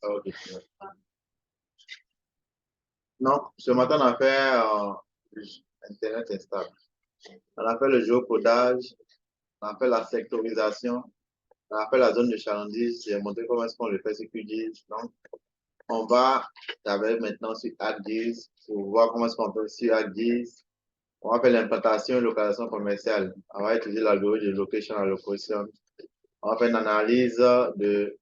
Ok. Donc, ce matin, on a fait Internet instable. On a fait le géocodage, on a fait la sectorisation, on a fait la zone de chalandise. J'ai montré comment est-ce qu'on le fait sur QGIS. Donc, on va travailler maintenant sur ArcGIS pour voir comment est-ce qu'on fait sur ArcGIS. On va faire l'implantation et localisation commerciale. On va utiliser l'algorithme de location allocation. On va faire une analyse de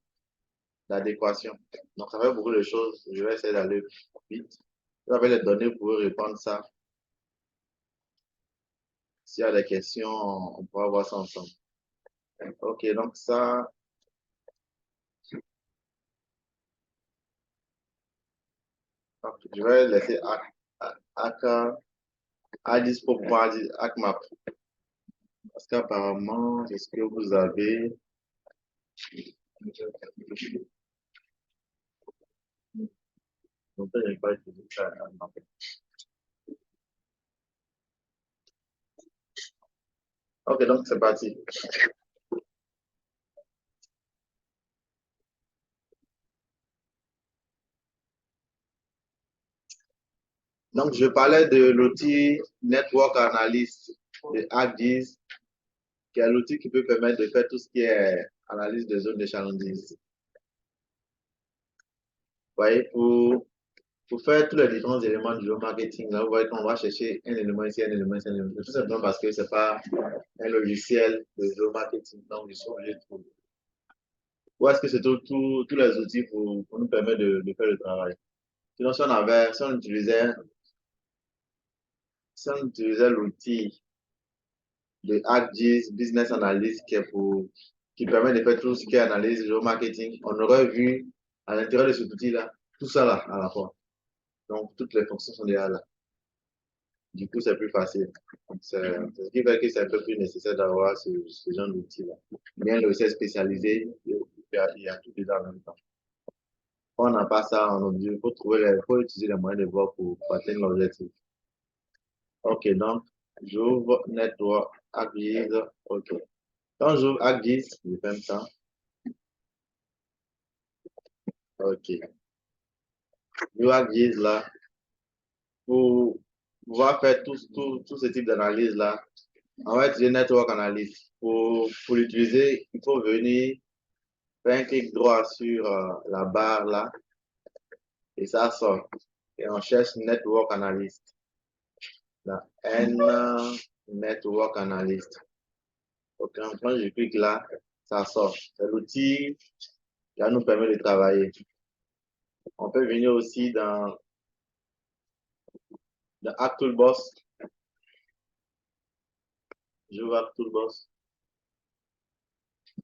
l'adéquation. Donc, ça fait beaucoup de choses. Je vais essayer d'aller vite. Je vais les données pour répondre à ça. S'il y a des questions, on pourra voir ça ensemble. Ok, donc ça, je vais laisser à dispo pour pouvoir dire ACMAP. Parce qu'apparemment, c'est ce que vous avez. Donc, je n'ai pas utilisé ça. Ok, donc c'est parti. Donc, je parlais de l'outil Network Analyst de ArcGIS, qui est l'outil qui peut permettre de faire tout ce qui est analyse de zones d'échantillons. Vous voyez, pour faire tous les différents éléments du marketing, là, vous voyez qu'on va chercher un élément ici, un élément ici, un élément ici. Tout simplement parce que ce n'est pas un logiciel de marketing, donc ils sont obligés de trouver. Où est-ce que c'est tous les outils pour nous permettre de faire le travail? Sinon, si on utilisait l'outil de ArcGIS Business Analyst qui permet de faire tout ce qui est analyse de marketing, on aurait vu à l'intérieur de cet outil-là, tout ça là à la fois. Donc, toutes les fonctions sont déjà là. Du coup, c'est plus facile. C'est ce qui fait que c'est un peu plus nécessaire d'avoir ce genre d'outil-là. Bien le logiciel spécialisé, il y a tout dedans en même temps. Quand on n'a pas ça, faut utiliser les moyens de voir pour atteindre l'objectif. OK, donc, j'ouvre Network, ArcGIS, OK. Quand j'ouvre ArcGIS, je fais ça. OK. J'ouvre ArcGIS là, pour pouvoir faire tout ce type d'analyse-là, on va utiliser Network Analyst. Pour l'utiliser, il faut venir faire un clic droit sur la barre là, et ça sort. Et on cherche Network Analyst. Là, N Network Analyst. Donc, quand je clique là, ça sort. C'est l'outil qui va nous permettre de travailler. On peut venir aussi dans AcToolbox. Je vois AcToolbox.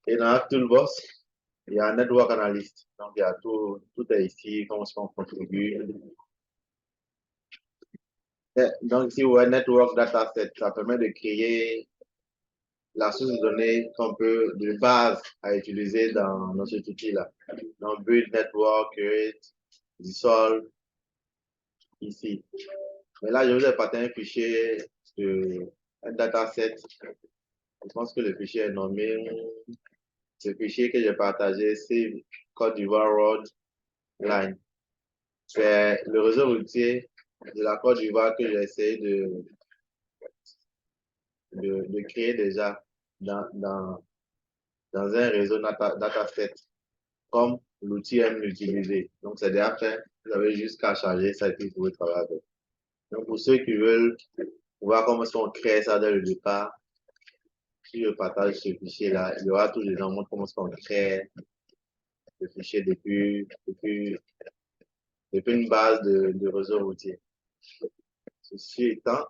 Et dans AcToolbox, il y a un Network Analyst. Donc, il y a tout est ici, comment on contribue. Donc, ici, vous voyez Network Dataset, ça permet de créer la source de données qu'on peut, de base, à utiliser dans notre outil-là. Donc, Build Network, Create, Dissolve, ici. Mais là, je vous ai partagé un fichier, un dataset. Je pense que le fichier est nommé, ce fichier que j'ai partagé, c'est Côte d'Ivoire Road Line. C'est le réseau routier de la Côte d'Ivoire que j'ai essayé de créer déjà dans un réseau dataset, comme l'outil aime l'utiliser. Donc, c'est déjà fait. Vous avez juste qu'à charger ça et puis vous pouvez travailler avec. Donc, pour ceux qui veulent voir comment est-ce qu'on crée ça dès le départ, si je partage ce fichier-là, il y aura tous les gens comment est-ce qu'on crée le fichier depuis une base de réseau routier. Ceci étant,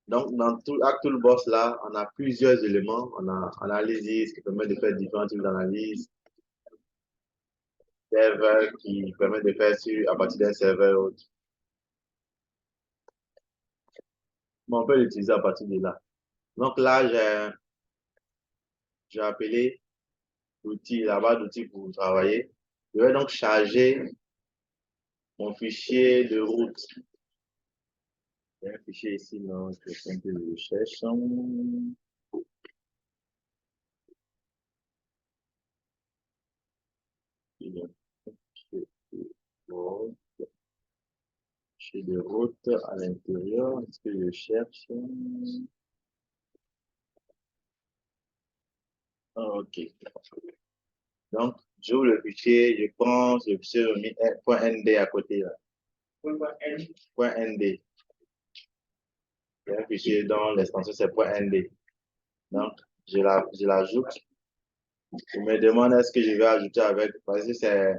donc dans tout Toolbox là, on a plusieurs éléments. On a analyse qui permet de faire différents types d'analyse, serveur qui permet de faire à partir d'un serveur autre. Mais on peut l'utiliser à partir de là. Donc là, j'ai appelé l'outil, la barre d'outils pour travailler. Je vais donc charger mon fichier de route. Il y a un fichier ici, non, je vais un peu le cherche. fichier de route à l'intérieur. Est-ce que je cherche? OK. Donc, j'ouvre le fichier, je prends le fichier, je mets .nd à côté là. .nd. C'est un fichier dont l'extension c'est .nd. Donc, je l'ajoute. Je me demande est-ce que je vais ajouter avec, parce que c'est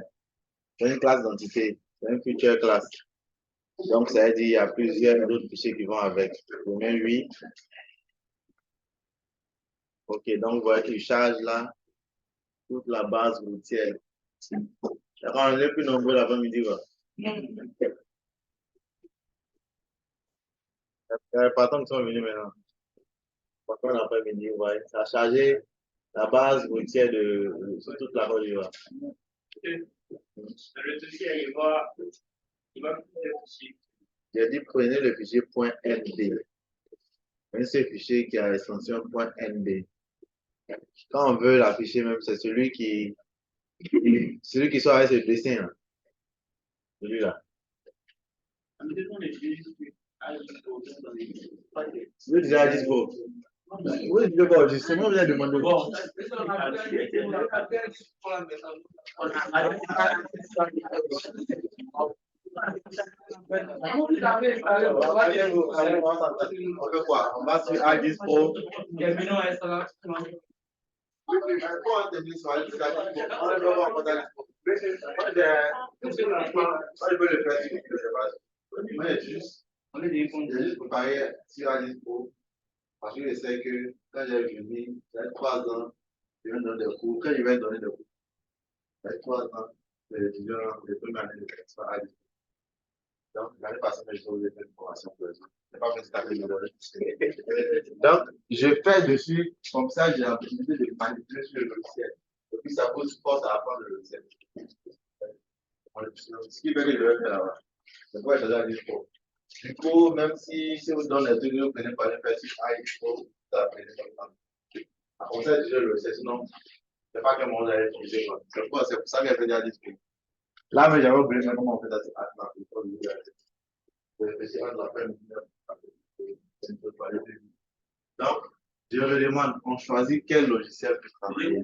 une classe d'entité, c'est une future classe. Donc, ça veut dire qu'il y a plusieurs autres fichiers qui vont avec. Je mets oui. OK, donc vous voyez qu'il charge là toute la base routière. On est plus nombreux l'après-midi. Partons qui sont venus maintenant. Partons l'après-midi, ouais. Ça a chargé la base routière sur toute la Côte d'Ivoire. Le dossier, il va j'ai dit prenez le fichier .nd. Prenez ce fichier qui a l'extension .nd. Quand on veut l'afficher même, c'est celui qui sort avec ce dessin. Celui-là. Celui déjà dispo. Oui, je vois, justement, on vient demander. On fait quoi? On va sur iDispo. On est juste préparé sur iDispo. Parce que je sais que quand j'ai venu, j'ai 3 ans, je vais donner des cours. Quand je vais donner des cours, j'ai 3 ans, les étudiants, les premières années de l'expérience à Dispo. Donc, l'année passée, je vous ai fait une formation pour eux. Je n'ai pas fait cette de donc, je fais dessus, comme ça, j'ai l'opportunité de manipuler sur le logiciel. Et puis, ça pose force à apprendre le logiciel. Ce qui fait que je vais faire là-bas. C'est pourquoi je suis à Dispo. Du coup, même si vous donne les trucs, vous prenez pas les faire sur iDispo, ça appelle ça. Comme ça, je le sais, sinon, c'est pas que mon allait utiliser. C'est pour ça que j'ai déjà Dispo. Là, mais j'avais oublié comment on fait ça. Donc, je me demande, on choisit quel logiciel pour travailler.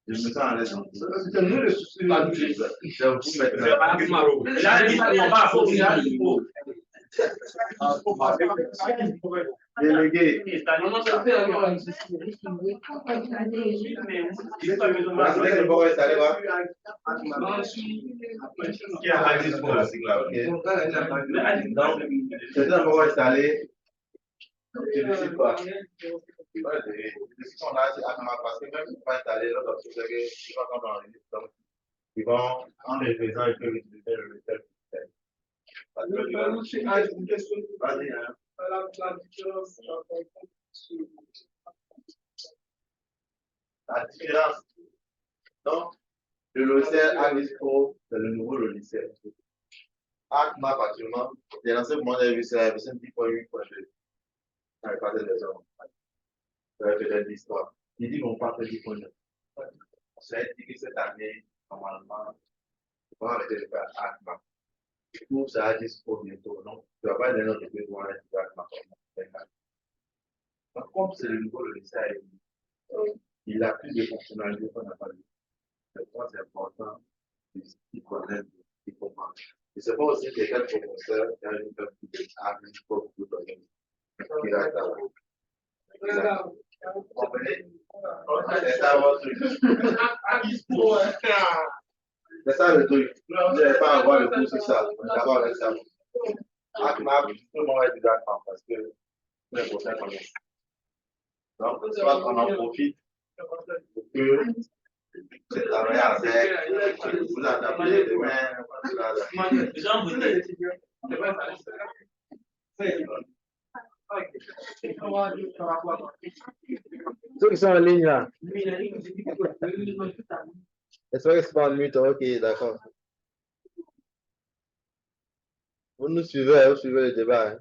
Je me sens à l'aise. C'est vous maintenant. Délégué. Qui a réalisé pour la sigla, ok? Donc, c'est un moment installé. Je ne sais pas. Parce que même si pas installé, l'autre option, c'est que quand on enregistre, donc, ils vont, en les faisant, ils peuvent utiliser le logiciel. Vas-y, hein. La différence. Donc, le logiciel Alisco, c'est le nouveau logiciel. ACMAP actuellement, j'ai lancé mon avis, c'est la version 10.8.2. Avec pas de raison. Ça peut-être l'histoire. Il dit qu'on part de 10.9. C'est dit que cette année, normalement, on va arrêter de faire ACMAP. Du coup, ça a Alisco bientôt. Donc, tu vas pas donner notre besoin de ACMAP. Donc, comme c'est le nouveau logiciel, il a plus de fonctionnalités qu'on n'a pas vu. C'est important qu'ils connaissent, qu'ils comprennent. Et c'est pas aussi quelqu'un de professeur qui a une personne qui est amenée pour tout le monde. Qui reste à la. Vous comprenez? C'est ça votre truc. C'est ça le truc. Vous n'allez pas avoir le coup sur ça. On est d'accord avec ça. ACMAP, tout le monde est du d'accord parce que les prochains connaissent. Donc, soit on en profite pour que c'est travailler avec, vous adaptez demain, ceux qui sont en ligne là. J'espère que c'est pas en mute, ok, d'accord. Vous nous suivez, vous suivez le débat. Hein.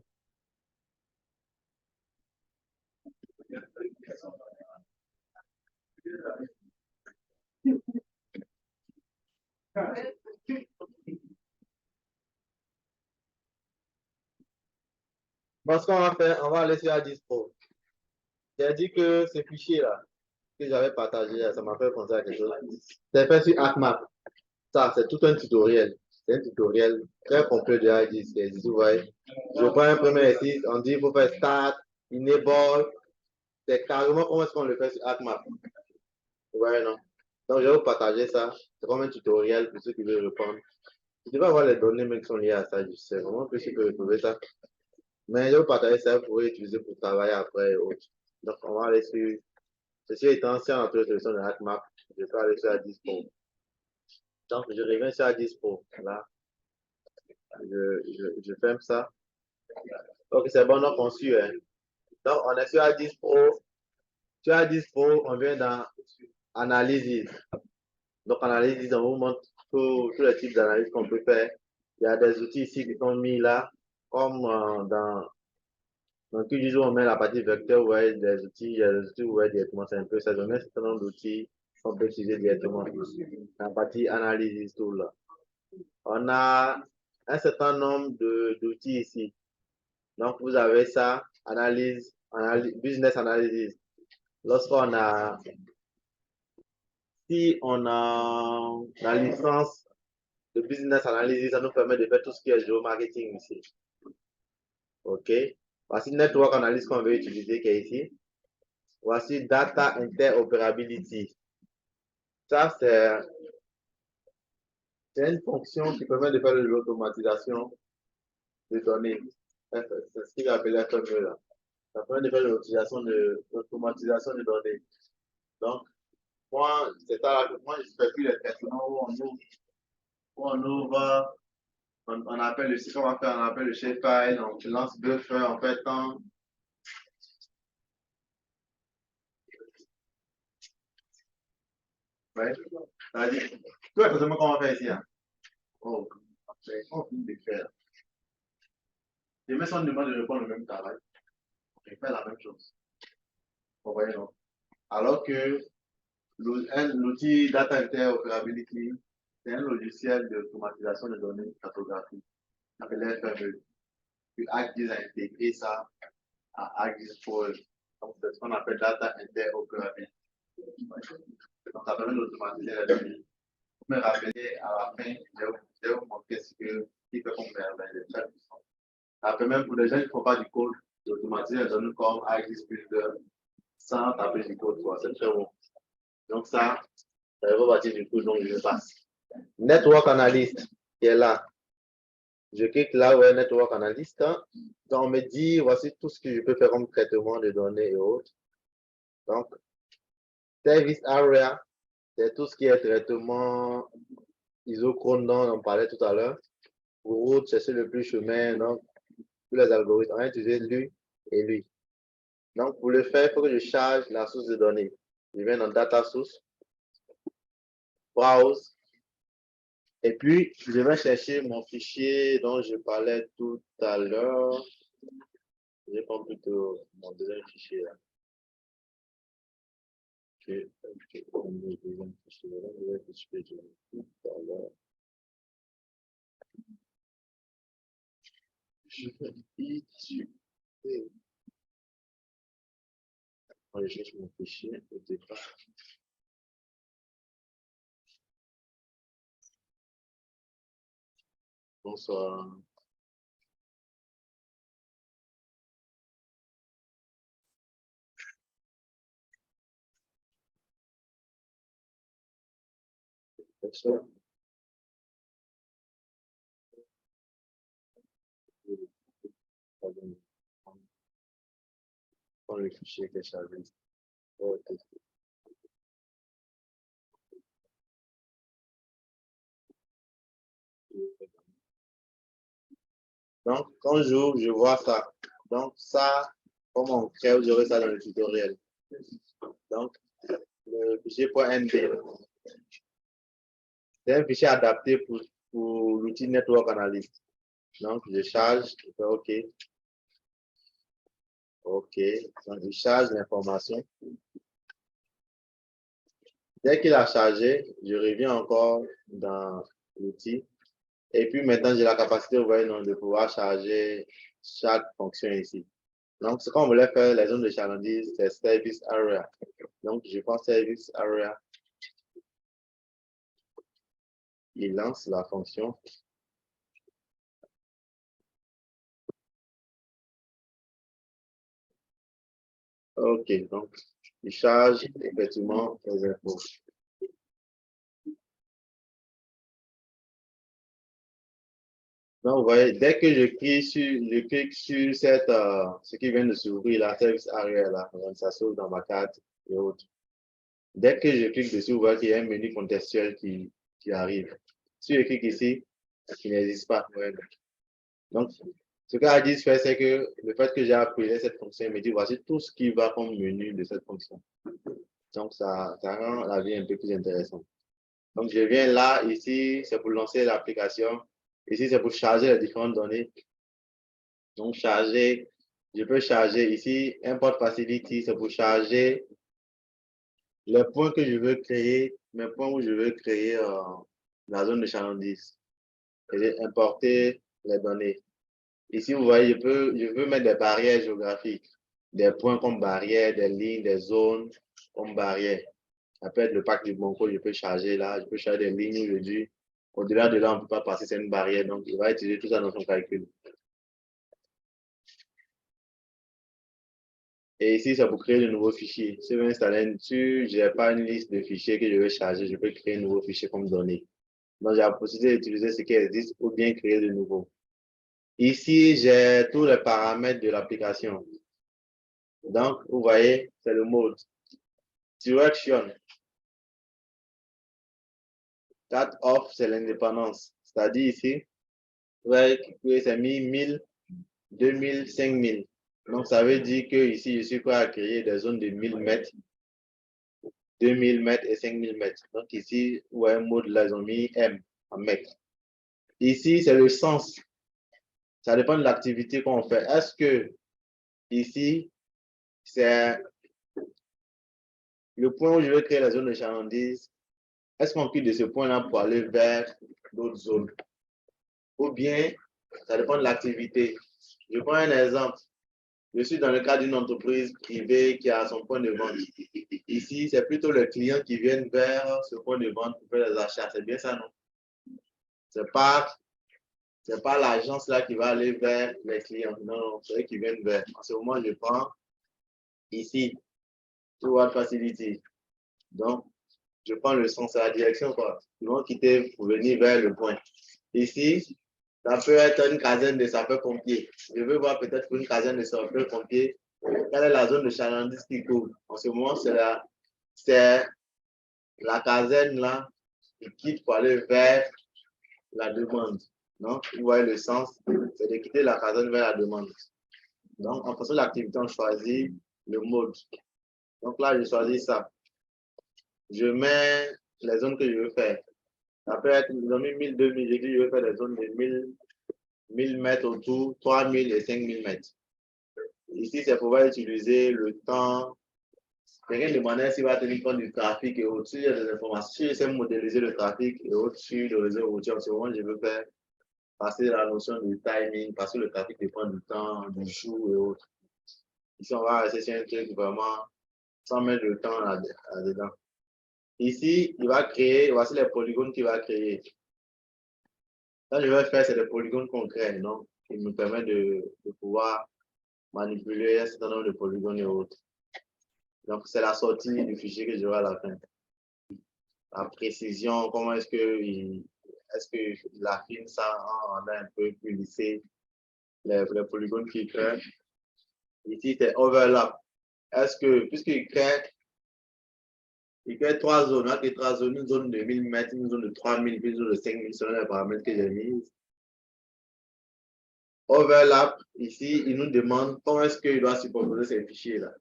Parce qu'on va faire, on va aller sur Addis Pro. J'ai dit que ce fichier-là, que j'avais partagé, ça m'a fait penser à quelque chose. C'est fait sur ACMAP. Ça, c'est tout un tutoriel. C'est un tutoriel très complet de Addis. Vous voyez. Je prends un premier exercice, on dit qu'il faut faire start, enable. C'est carrément comment est-ce qu'on le fait sur ACMAP. Vous voyez, non? Donc, je vais vous partager ça. C'est comme un tutoriel pour ceux qui veulent répondre. Je devais avoir les données même qui sont liées à ça. Je sais vraiment que je peux retrouver ça. Mais je vais vous partager ça, vous pourrez utiliser pour travailler après et autres. Donc, on va aller sur. Ceci étant, si on a trouvé la solution de HackMap, je peux aller sur la dispo. Donc, je reviens sur la dispo. Là, je ferme ça. Ok, c'est bon, donc on suit. Hein. Donc, on est sur la dispo. Sur la dispo, on vient dans Analysis. Donc, Analysis, on vous montre tous les types d'analyses qu'on peut faire. Il y a des outils ici qui sont mis là, comme dans QGIS, on met la partie vecteur, vous voyez des outils, il y a des outils, vous voyez directement, c'est un peu ça. On a un certain nombre d'outils qu'on peut utiliser directement. La partie analysis, tout là. On a un certain nombre d'outils ici. Donc, vous avez ça, business analysis. Lorsqu'on a, si on a la licence de business analysis, ça nous permet de faire tout ce qui est géomarketing ici. OK. Voici network analysis qu'on veut utiliser qui est ici. Voici data interoperability. Ça, c'est une fonction qui permet de faire de l'automatisation de données. C'est ce qu'il appelle FME là. Ça permet de faire de l'automatisation de données. Donc, moi, c'est ça, moi, je fais plus les traitements où on ouvre, on appelle le système, on appelle le shapefile, on lance buffer, on fait tant. Ouais. C'est-à-dire, tout exactement qu'on va faire ici. Hein. Oh, on finit de faire. Les mecs sont demandés de répondre le même travail. On fait la même chose. Vous voyez, non? Alors que l'outil Data Interoperability, c'est un logiciel d'automatisation de données cartographiques, appelé FME. Puis ArcGIS a intégré ça à ArcGIS Pro. Donc, c'est ce qu'on appelle Data Interoperability. Donc, ça permet d'automatiser les données. Vous me rappelez à la fin, je vais vous montrer ce qui fait qu'on met les choses. Ça permet même pour les gens qui ne font pas du code d'automatiser les données comme ArcGIS Builder sans taper du code. C'est très bon. Donc, ça fait partie du coup, donc je passe. Network Analyst qui est là. Je clique là où est Network Analyst. Donc, on me dit, voici tout ce que je peux faire comme traitement de données et autres. Donc, Service Area, c'est tout ce qui est traitement isochrone dont on parlait tout à l'heure. Pour route, chercher le plus chemin. Donc, tous les algorithmes, on va utiliser lui et lui. Donc, pour le faire, il faut que je charge la source de données. Je viens dans Data Source, Browse, et puis je vais chercher mon fichier dont je parlais tout à l'heure. Je prends plutôt mon deuxième fichier là. Je vais prendre le deuxième fichier là. Je vais fichier tout à l'heure. Je vais utiliser. Je cherche mon fichier au départ. Bonsoir. Bonsoir. Prends le fichier que j'ai chargé. Donc, quand j'ouvre, je vois ça. Donc, ça, comment on crée, vous aurez ça dans le tutoriel. Donc, le fichier .md, c'est un fichier adapté pour l'outil Network Analyst. Donc, je charge, je fais OK. OK. Donc, je charge l'information. Dès qu'il a chargé, je reviens encore dans l'outil. Et puis maintenant, j'ai la capacité, vous voyez, non, de pouvoir charger chaque fonction ici. Donc, ce qu'on voulait faire, les zones de chalandise, c'est service area. Donc, je prends service area. Il lance la fonction. OK, donc, il charge effectivement les infos. Donc, vous voyez, dès que je clique sur cette, ce qui vient de s'ouvrir, la service area, là, ça s'ouvre dans ma carte et autres. Dès que je clique dessus, vous voyez qu'il y a un menu contextuel qui arrive. Si je clique ici, il n'existe pas. Ouais. Donc, ce qu'Adis fait, c'est que le fait que j'ai appelé cette fonction, il me dit voici tout ce qui va comme menu de cette fonction. Donc, ça rend la vie un peu plus intéressante. Donc, je viens là, ici, c'est pour lancer l'application. Ici, c'est pour charger les différentes données. Donc, charger, je peux charger ici, import facility, c'est pour charger les points que je veux créer, mes points où je veux créer la zone de chalandise. Et j'ai importé les données. Ici, vous voyez, je veux mettre des barrières géographiques, des points comme barrières, des lignes, des zones comme barrières. Ça peut être le pack du Bonco, je peux charger là, je peux charger des lignes où je dis, au-delà de là, on ne peut pas passer, c'est une barrière, donc il va utiliser tout ça dans son calcul. Et ici, c'est pour créer de nouveaux fichiers. Si je veux installer je n'ai pas une liste de fichiers que je vais charger, je peux créer un nouveau fichier comme données. Donc, j'ai la possibilité d'utiliser ce qui existe ou bien créer de nouveau. Ici, j'ai tous les paramètres de l'application. Donc, vous voyez, c'est le mode. Direction. Cut off, c'est l'indépendance. C'est-à-dire ici, vous voyez que c'est mis 1000, 2000, 5000. Donc, ça veut dire que ici, je suis prêt à créer des zones de 1000 mètres, 2000 mètres et 5000 mètres. Donc, ici, vous voyez, mode là, ils ont mis M en mètres. Ici, c'est le sens. Ça dépend de l'activité qu'on fait. Est-ce que ici, c'est le point où je veux créer la zone de chalandise? Est-ce qu'on quitte de ce point-là pour aller vers d'autres zones? Ou bien, ça dépend de l'activité. Je prends un exemple. Je suis dans le cadre d'une entreprise privée qui a son point de vente. Ici, c'est plutôt les clients qui viennent vers ce point de vente pour faire les achats. C'est bien ça, non? C'est pas l'agence là qui va aller vers les clients. Non, c'est eux qui viennent vers. En ce moment, je prends ici, Toward Facility. Donc, je prends le sens à la direction, quoi. Ils vont quitter pour venir vers le point. Ici, ça peut être une caserne de sapeurs-pompiers. Je veux voir peut-être une caserne de sapeurs-pompiers. Quelle est la zone de chalandise qui couvre? En ce moment, c'est la caserne là qui quitte pour aller vers la demande. Donc, vous voyez le sens, c'est de quitter la caserne vers la demande. Donc, en fonction de l'activité, on choisit le mode. Donc là, je choisis ça. Je mets les zones que je veux faire. Ça peut être, ils ont mis 1000, 2000, je dis, je veux faire des zones de 1000 mètres autour, 3000 et 5000 mètres. Ici, c'est pouvoir utiliser le temps. Quelqu'un demandait s'il va tenir compte du trafic et au-dessus, il y a des informations. Si j'essaie de modéliser le trafic et au-dessus le réseau routier, en ce moment, je veux faire passer la notion du timing, parce que le trafic dépend du temps, du jour et autres. Ici, on va rester sur un truc vraiment sans mettre le temps là-dedans. Ici, il va créer, voici les polygones qu'il va créer. Ça, je vais faire, c'est des polygones concrets, donc, qui me permettent de pouvoir manipuler un certain nombre de polygones et autres. Donc, c'est la sortie du fichier que j'aurai à la fin. La précision, comment est-ce qu'il affine ça en rendant un peu plus lissé les polygones qu'il crée. Ici, c'est overlap. Est-ce que, puisqu'il crée, trois zones, hein, trois zones, une zone de 1000 mètres, une zone de 3000, une zone de 5000 selon les paramètres que j'ai mis. Overlap, ici, il nous demande comment est-ce qu'il doit superposer ces fichiers-là.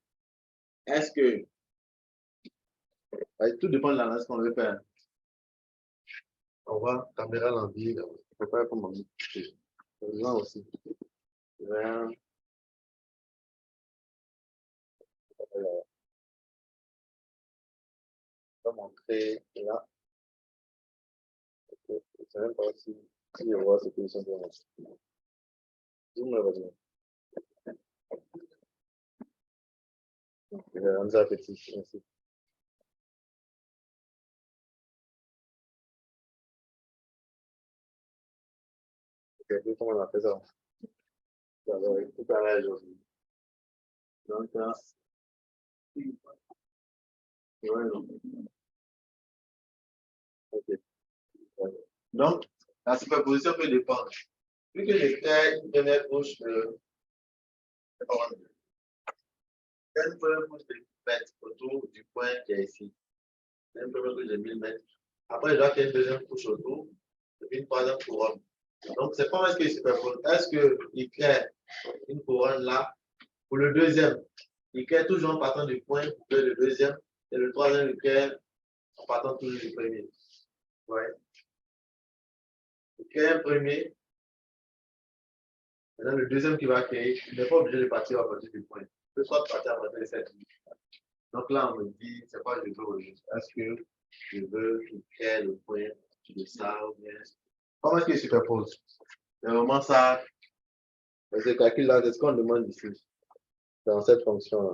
Est-ce que, tout dépend de l'analyse qu'on veut faire. On va caméra l'envie, on peut faire comme on dit. Là aussi. Là, on va montrer là. Je ne sais même pas si je vois ce que ils sont. Zoom là, vas-y. Je vais rendre ça petit. Merci. Ok, comment on a fait ça? Ça va être tout à l'heure aujourd'hui. Donc, là, ouais, non. Ok. Ouais. Donc, la superposition peut dépendre. Vu que j'ai fait une première couche de, une première couche de mètres autour du point qui est ici. Une première couche de 1000 mètres. Après, je dois faire une deuxième couche autour, et puis une troisième couronne. Donc, c'est pas est-ce qu'il superpose. Est-ce qu'il crée une couronne là pour le deuxième? Il crée toujours en partant du point pour le deuxième, et le troisième, il crée en partant toujours du premier. Ouais. Il crée un premier, maintenant le deuxième qui va créer, il n'est pas obligé de partir à partir du point. Il peut soit partir à partir de cette ligne. Donc là, on me dit, c'est quoi je veux au juste? Est-ce que je veux qu'il crée le point de ça ou bien. Comment est-ce qu'il superpose? C'est vraiment ça. Ce calcul-là, c'est ce qu'on demande ici, dans cette fonction-là.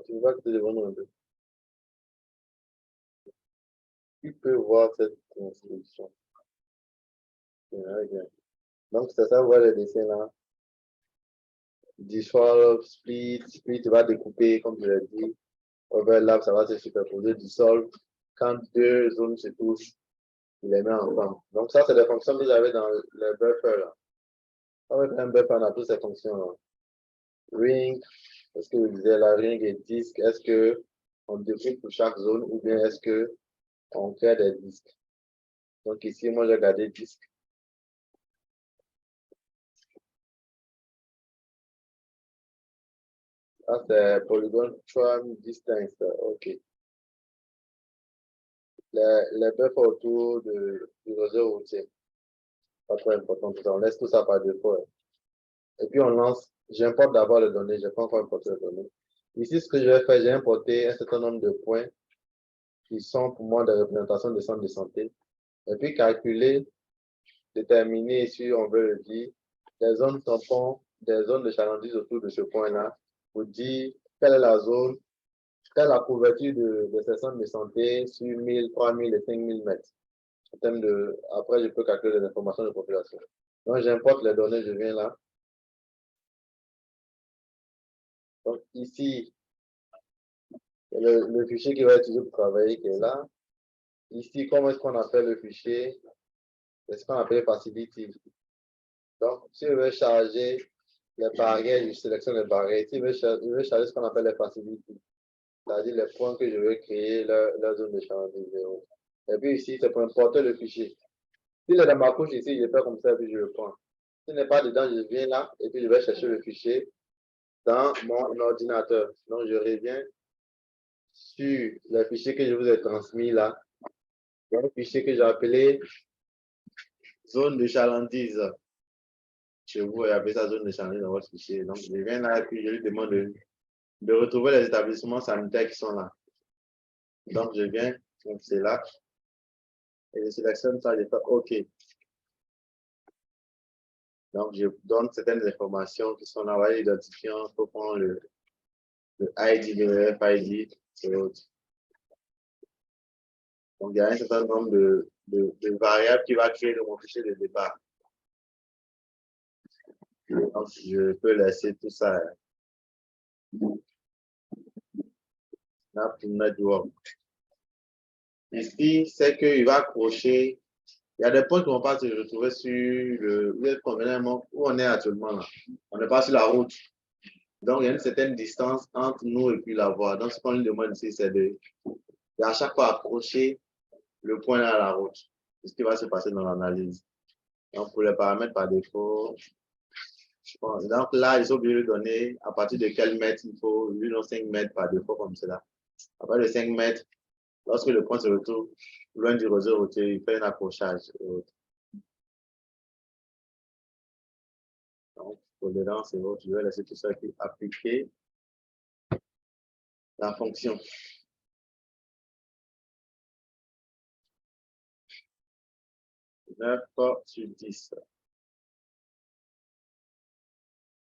Tu vois que tu es devant nous un peu. Tu peux voir cette solution. Donc, c'est ça, voir le dessin là. Dissolve, split, tu vas découper, comme je l'ai dit. Overlap, ça va se superposer. Dissolve, quand deux zones se touchent, il les met ensemble. Donc, ça, c'est des fonctions que j'avais dans le buffer là. Avec un buffer, on a toutes ces fonctions là. Ring, est-ce que vous disiez la ring et disque, est-ce que on découpe pour chaque zone ou bien est-ce que on crée des disques? Donc, ici, moi, j'ai gardé disque. Ah, c'est Polygon Tram Distance. OK. Les buffers autour du réseau routier. Pas trop important tout ça. On laisse tout ça par défaut. Et puis on lance. J'importe d'abord les données. Je n'ai pas encore importé les données. Ici, ce que je vais faire, j'ai importé un certain nombre de points qui sont pour moi des représentations de centres de santé. Et puis calculer, déterminer, si on veut le dire, des zones tampons, des zones de chalandise autour de ce point-là pour dire quelle est la zone, quelle est la couverture de ces centres de santé sur 1000, 3000 et 5000 mètres. En termes de, après, je peux calculer les informations de population. Donc, j'importe les données, je viens là. Donc, ici, le fichier qui va être utilisé pour travailler qui est là. Ici, comment est-ce qu'on appelle le fichier? C'est ce qu'on appelle facility. Donc, si je veux charger les barrières, je sélectionne les barrières. Si je veux charger ce qu'on appelle les facilities, c'est-à-dire les points que je veux créer, leur zone de chalandise. Et puis ici, c'est pour importer le fichier. S'il est dans ma couche ici, je fais comme ça et puis je le prends. S'il n'est pas dedans, je viens là et puis je vais chercher le fichier dans mon ordinateur. Donc, je reviens sur le fichier que je vous ai transmis là. Il y a un fichier que j'ai appelé zone de chalandise. Chez vous, il y avait ça zone de chalandise dans votre fichier. Donc, je viens là et puis je lui demande de retrouver les établissements sanitaires qui sont là. Donc, je viens, donc c'est là, et je sélectionne ça, je fais OK. Donc, je donne certaines informations qui sont là, voyez, identifiant, il faut prendre le ID, le RFID, et autres. Donc, il y a un certain nombre de variables qui va créer dans mon fichier de départ. Donc, je peux laisser tout ça là pour network. Ici, c'est qu'il va accrocher. Il y a des points qui ne vont pas se retrouver sur où on est actuellement là. On n'est pas sur la route. Donc, il y a une certaine distance entre nous et puis la voie. Donc, ce qu'on lui demande ici, c'est de à chaque fois accrocher le point à la route. C'est ce qui va se passer dans l'analyse. Donc, pour les paramètres par défaut, je pense. Donc là, ils sont obligés de donner à partir de quel mètre il faut, lui, non 5 mètres par défaut comme cela. Après les 5 mètres, lorsque le point se retrouve loin du réseau routier, il fait un accrochage. Donc, tolérance et autres, je vais laisser tout ça appliquer la fonction. 9 sur 10.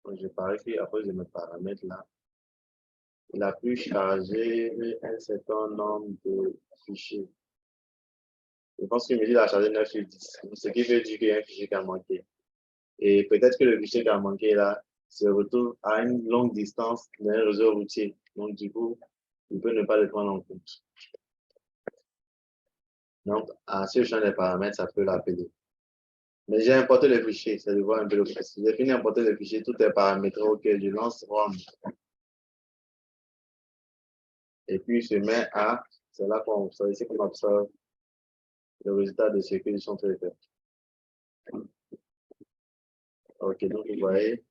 Donc, je parie qu'après, je me paramètre là. Il a pu charger un certain nombre de fichiers. Je pense qu'il me dit qu'il a chargé 9 sur 10, ce qui veut dire qu'il y a un fichier qui a manqué. Et peut-être que le fichier qui a manqué là se retrouve à une longue distance d'un réseau routier. Donc, du coup, il peut ne pas le prendre en compte. Donc, à ce champ des paramètres, ça peut l'appeler. Mais j'ai importé le fichier, c'est de voir un peu le processus. J'ai fini d'importer le fichier, tout est paramétré, ok, je lance ROM. Et puis, je mets à, c'est là qu'on observe le résultat de ce que ils sont en train de faire. Ok, donc vous voyez.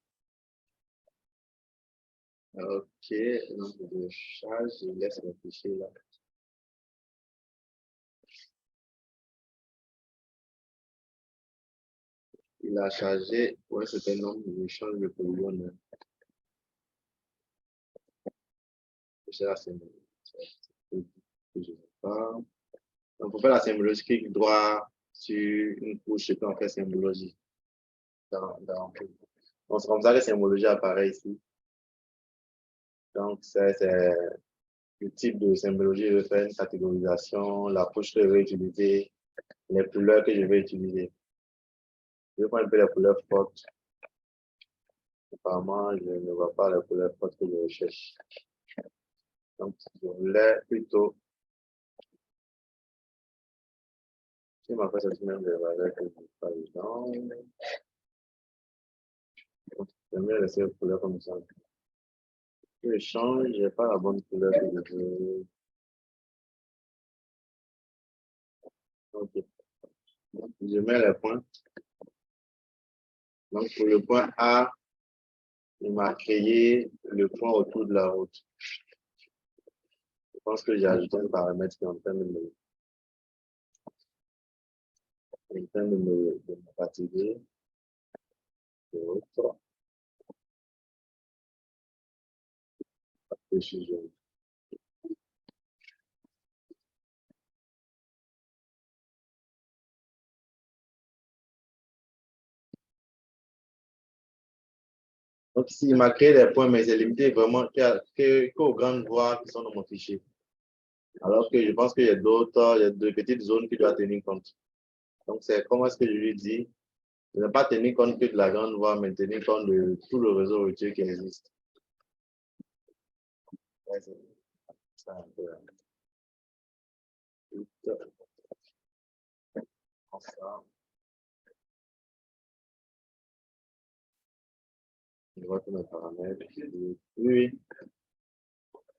Ok, donc je charge, je laisse le fichier là. Il a chargé, ouais, c'était non, je change le polygone. C'est la symbologie. Je sais pas. Donc, pour faire la symbologie, clique droit sur une couche et puis on fait symbologie. Donc, c'est comme ça que symbologie apparaît ici. Donc, c'est le type de symbologie, je vais faire une catégorisation, la couche que je vais utiliser, les couleurs que je vais utiliser. Je vais prendre un peu les couleurs fortes. Apparemment, je ne vois pas les couleurs fortes que je recherche. Donc, je voulais plutôt, si ma face est même des valeurs que je n'ai pas dedans, je vais laisser les couleurs comme ça. Si je change, je n'ai pas la bonne couleur que je veux. Ok. Donc, je mets les points. Donc, pour le point A, il m'a créé le point autour de la route. Je pense que j'ai ajouté un paramètre qui est en train de me fatiguer. Autre. Je suis jeune. Donc, ici, il m'a créé des points, mais c'est limité vraiment qu'aux grandes voies qui sont dans mon fichier. Alors que je pense qu'il y a d'autres, il y a de petites zones qui doivent tenir compte. Donc, c'est comment est-ce que je lui dis de ne pas tenir compte que de la grande voie, mais tenir compte de tout le réseau routier qui existe. Ouais, c'est un peu. Je vois tous mes paramètres. Oui.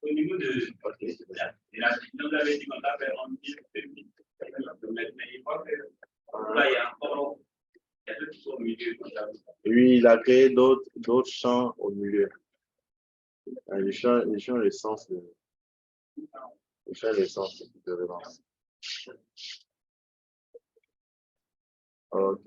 Au niveau de la gestion de la vestimenta, là, il y a encore il y a d'autres qui sont au milieu. Oui, il a créé d'autres champs au milieu. Le champ l'essence de relance. Ok.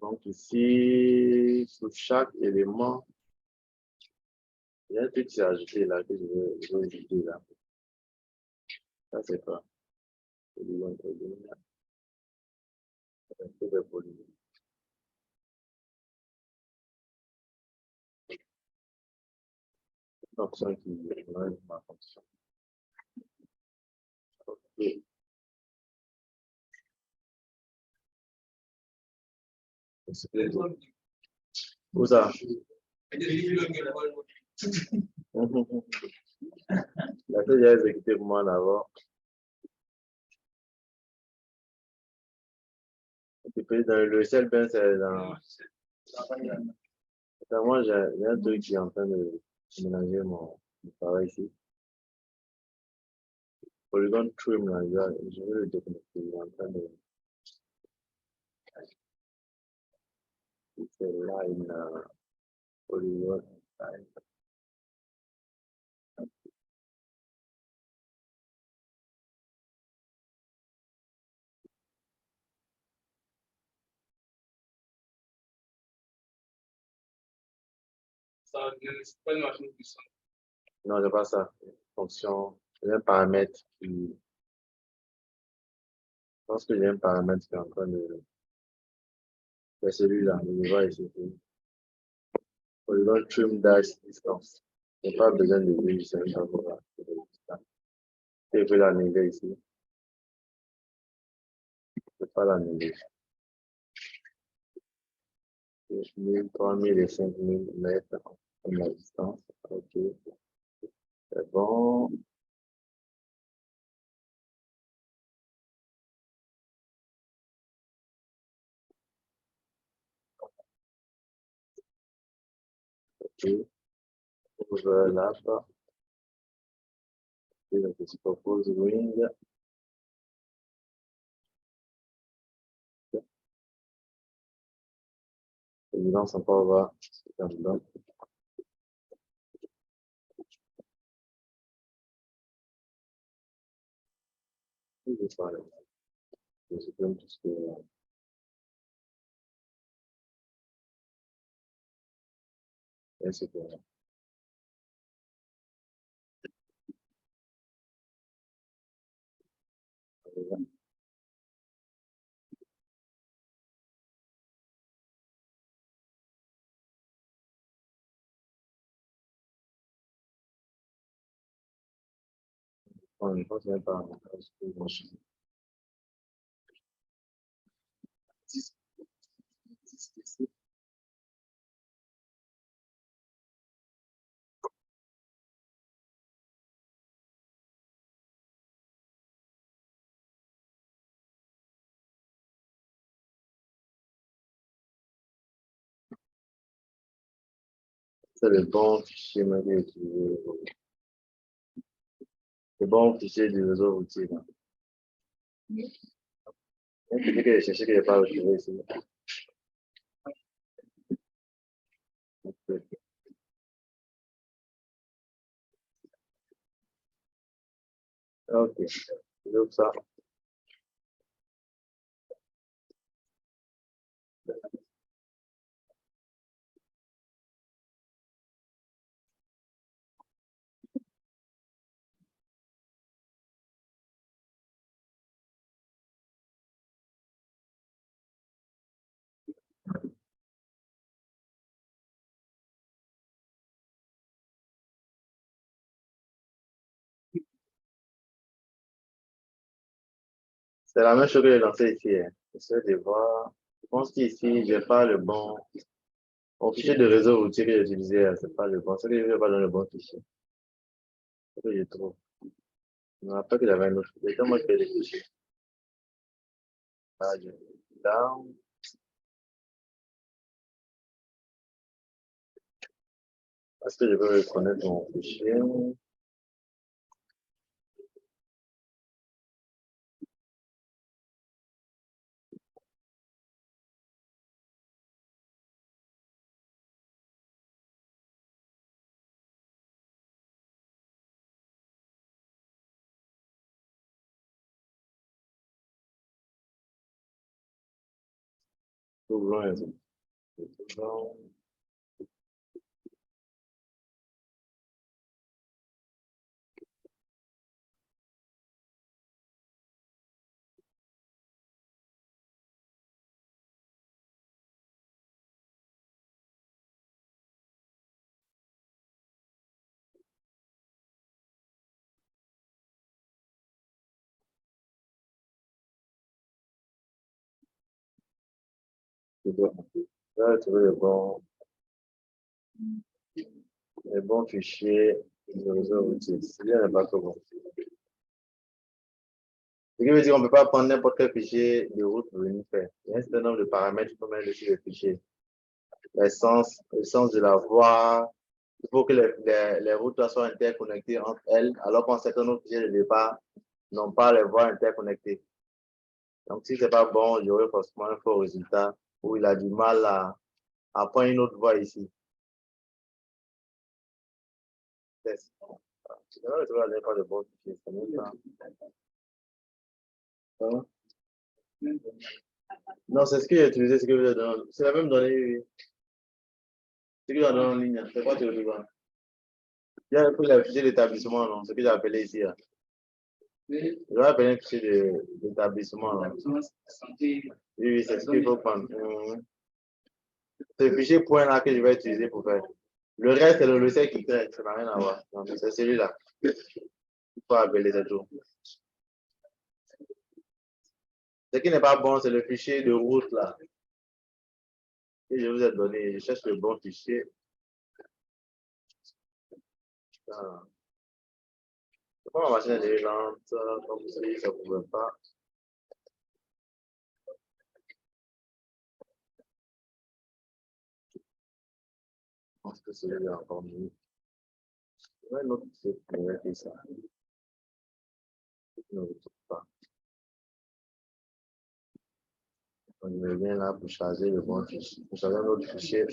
Donc ici, sur chaque élément, il y a un truc qui s'est ajouté là que je vais ajouter là. Ça, c'est quoi? Polygone. Un peu de polygone. Une option qui range ma fonction. Ok. Où ça? La fait déjà exécuté pour moi d'abord. Et puis dans le logiciel, ben, c'est dans. Moi, j'ai un truc qui est en train de mélanger mon travail ici. Polygon trim, là, je vais le déconnecter. Il est en train de. C'est là une polygon. Ça ne nécessite pas une machine puissante. Non, c'est pas ça. Fonction, il y a un paramètre qui, je pense qu'il y a un paramètre qui est en train de, c'est celui-là, le vois ici. Polygon trim dash distance. Il n'y a pas besoin de lui, c'est un endroit. Tu peux l'annuler ici. Je peux pas l'annuler. 1000, 3000 et 5000 mètres comme la distance. Ok, c'est bon. Ok, ouvre l'app. Et donc, je propose Wing. Évidence encore va. C'est comme ça. Je vais parler. Je supprime tout ce que. Et c'est bon. On ne pense même pas. C'est le bon fichier que j'ai utilisé. Le bon fichier du réseau routier. Un fichier que j'ai cherché que je n'ai pas retrouvé ici. Ok, donc ça. C'est la même chose que j'ai lancé ici. Hein. J'essaie de voir. Je pense qu'ici, je n'ai pas le bon. Mon fichier de réseau routier que j'ai utilisé, ce n'est pas le bon. C'est que je ne vais pas dans le bon fichier. C'est ce que je trouve. Je me rappelle que j'avais un autre fichier. Comment je fais les fichiers? Ah, je down. Est-ce que je peux reconnaître mon fichier? Ouvrons un. Je dois trouver le bon fichier de réseau routier. C'est bien, n'est pas trop bon. Ce qui veut dire qu'on ne peut pas prendre n'importe quel fichier de route pour venir faire. Il y a un certain nombre de paramètres pour mettre dessus le fichier. L'essence de la voie. Il faut que les routes soient interconnectées entre elles, alors qu'un certain nombre de fichiers de départ n'ont pas les voies interconnectées. Donc, si ce n'est pas bon, j'aurai forcément un faux résultat où il a du mal à prendre une autre voie ici. C'est pas de bon fichier. Hein? Non, c'est ce que j'ai utilisé, ce que je donne. C'est la même donnée. Ce que j'adore en ligne, c'est quoi tu veux voir? Il y a pris le fichier d'établissement, non? Ce que j'ai appelé ici. Là. Je vais appeler un fichier d'établissement. Oui, oui, c'est ce qu'il faut prendre. C'est le fichier point là que je vais utiliser pour faire. Le reste, c'est le logiciel qui crée. Ça n'a rien à voir. C'est celui-là. Il faut appeler, c'est tout. Ce qui n'est pas bon, c'est le fichier de route là. Que je vous ai donné. Je cherche le bon fichier. Ah. Pourquoi ma machine est lente? Comme si ça ne pouvait pas. Je pense que celui-là est encore mieux. Ouais, l'autre, c'est ça. Je ne retrouve pas. On revient là pour charger le bon fichier. Pour charger un autre fichier.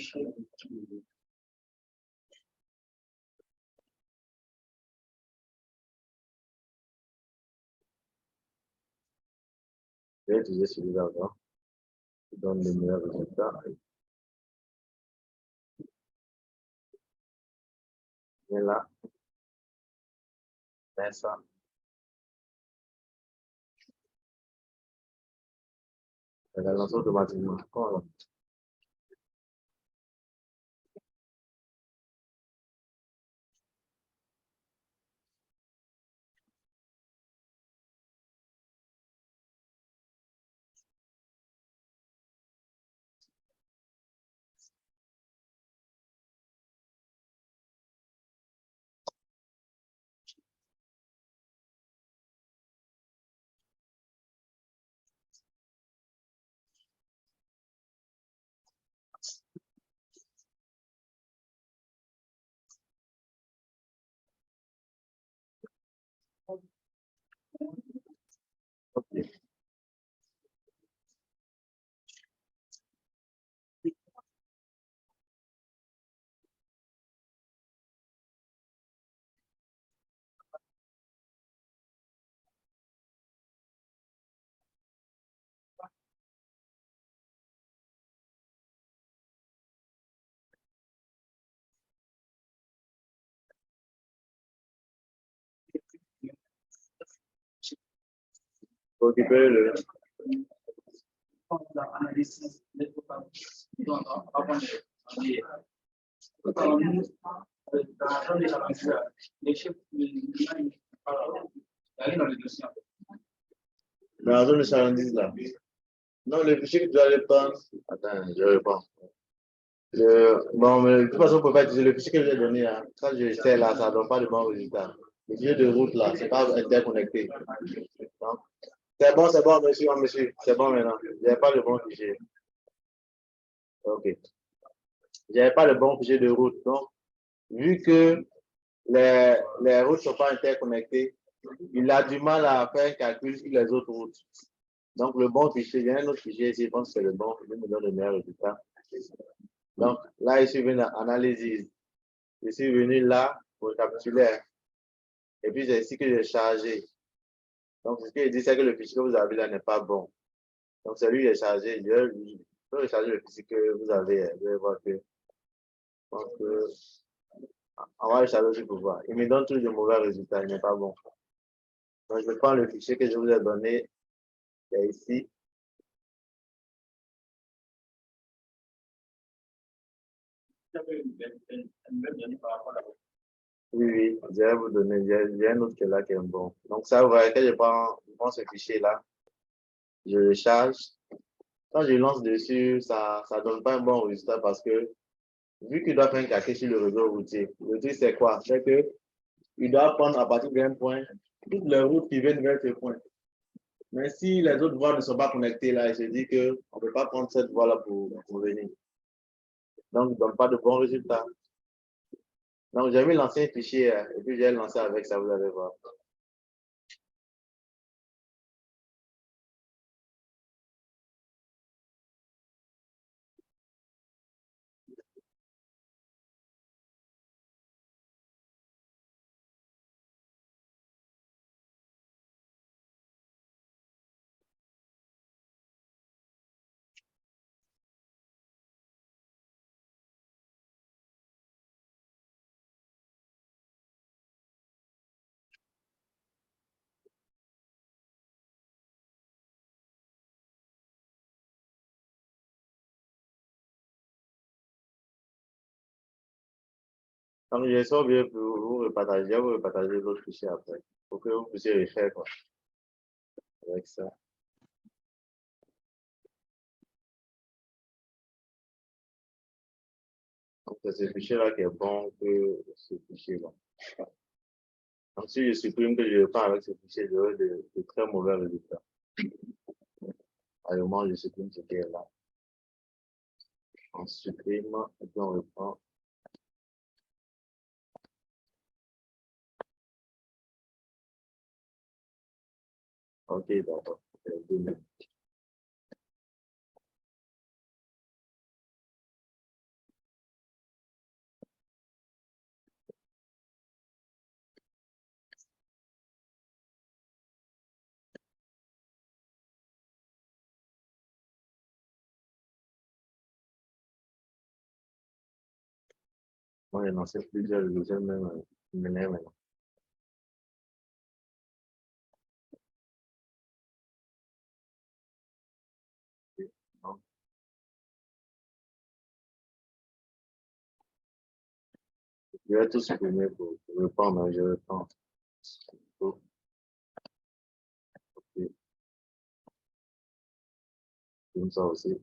Je vais utiliser celui-là encore. Qui donne le meilleur résultat. Viens là. Mets ça. Elle va lancer automatiquement. Ok. Faut occuper le. Dans la zone de chalandise là. Non, le fichier que tu dois aller prendre. Attends, je réponds. Bon, mais de toute façon, on ne peut pas utiliser le fichier que je vais donner là. Quand je sais là, ça ne donne pas de bons résultats. Le fichier de route là, c'est pas interconnecté. Donc, c'est bon, monsieur, monsieur. C'est bon maintenant. Je n'avais pas le bon fichier. Ok. Je n'avais pas le bon fichier de route. Donc, vu que les routes ne sont pas interconnectées, il a du mal à faire un calcul sur les autres routes. Donc, le bon fichier, il y a un autre fichier ici, je pense que c'est le bon, il me donne le meilleur résultat. Donc, là, je suis venu à analyse. Je suis venu là pour récapituler. Et puis, c'est ici que j'ai chargé. Donc, ce qu'il dit, c'est que le fichier que vous avez là n'est pas bon. Donc, c'est lui qui est chargé. Je peux recharger le fichier que vous avez. Vous allez voir que, je pense que, on va le charger aussi pour voir. Il me donne toujours de mauvais résultats. Il n'est pas bon. Donc, je prends le fichier que je vous ai donné, qui est ici. Oui, oui, je vais vous donner. J'ai un autre qui est là qui est bon. Donc, ça, vous voyez que je prends ce fichier-là, je le charge. Quand je lance dessus, ça ne donne pas un bon résultat parce que, vu qu'il doit faire un calcul sur le réseau routier, le truc, c'est quoi? C'est que il doit prendre à partir d'un point toutes les routes qui viennent vers ce point. Mais si les autres voies ne sont pas connectées là, il se dit qu'on ne peut pas prendre cette voie-là pour venir. Donc, il ne donne pas de bons résultats. Donc, j'ai mis l'ancien fichier et puis j'ai lancé avec ça, vous allez voir. Donc, je sors bien pour vous repartager l'autre fichier après, pour que vous puissiez refaire quoi, avec ça. Donc, c'est ce fichier-là qui est bon que ce fichier-là. Donc, si je supprime que je repars avec ce fichier, j'aurai de très mauvais résultats. À le moment où je supprime ce qui est là. On supprime et puis on reprend. Ok, d'accord. Moi, j'ai lancé plusieurs logiciels même maintenant. Donc, je vais tout supprimer pour reprendre, mais je reprends. Ok. Comme ça aussi.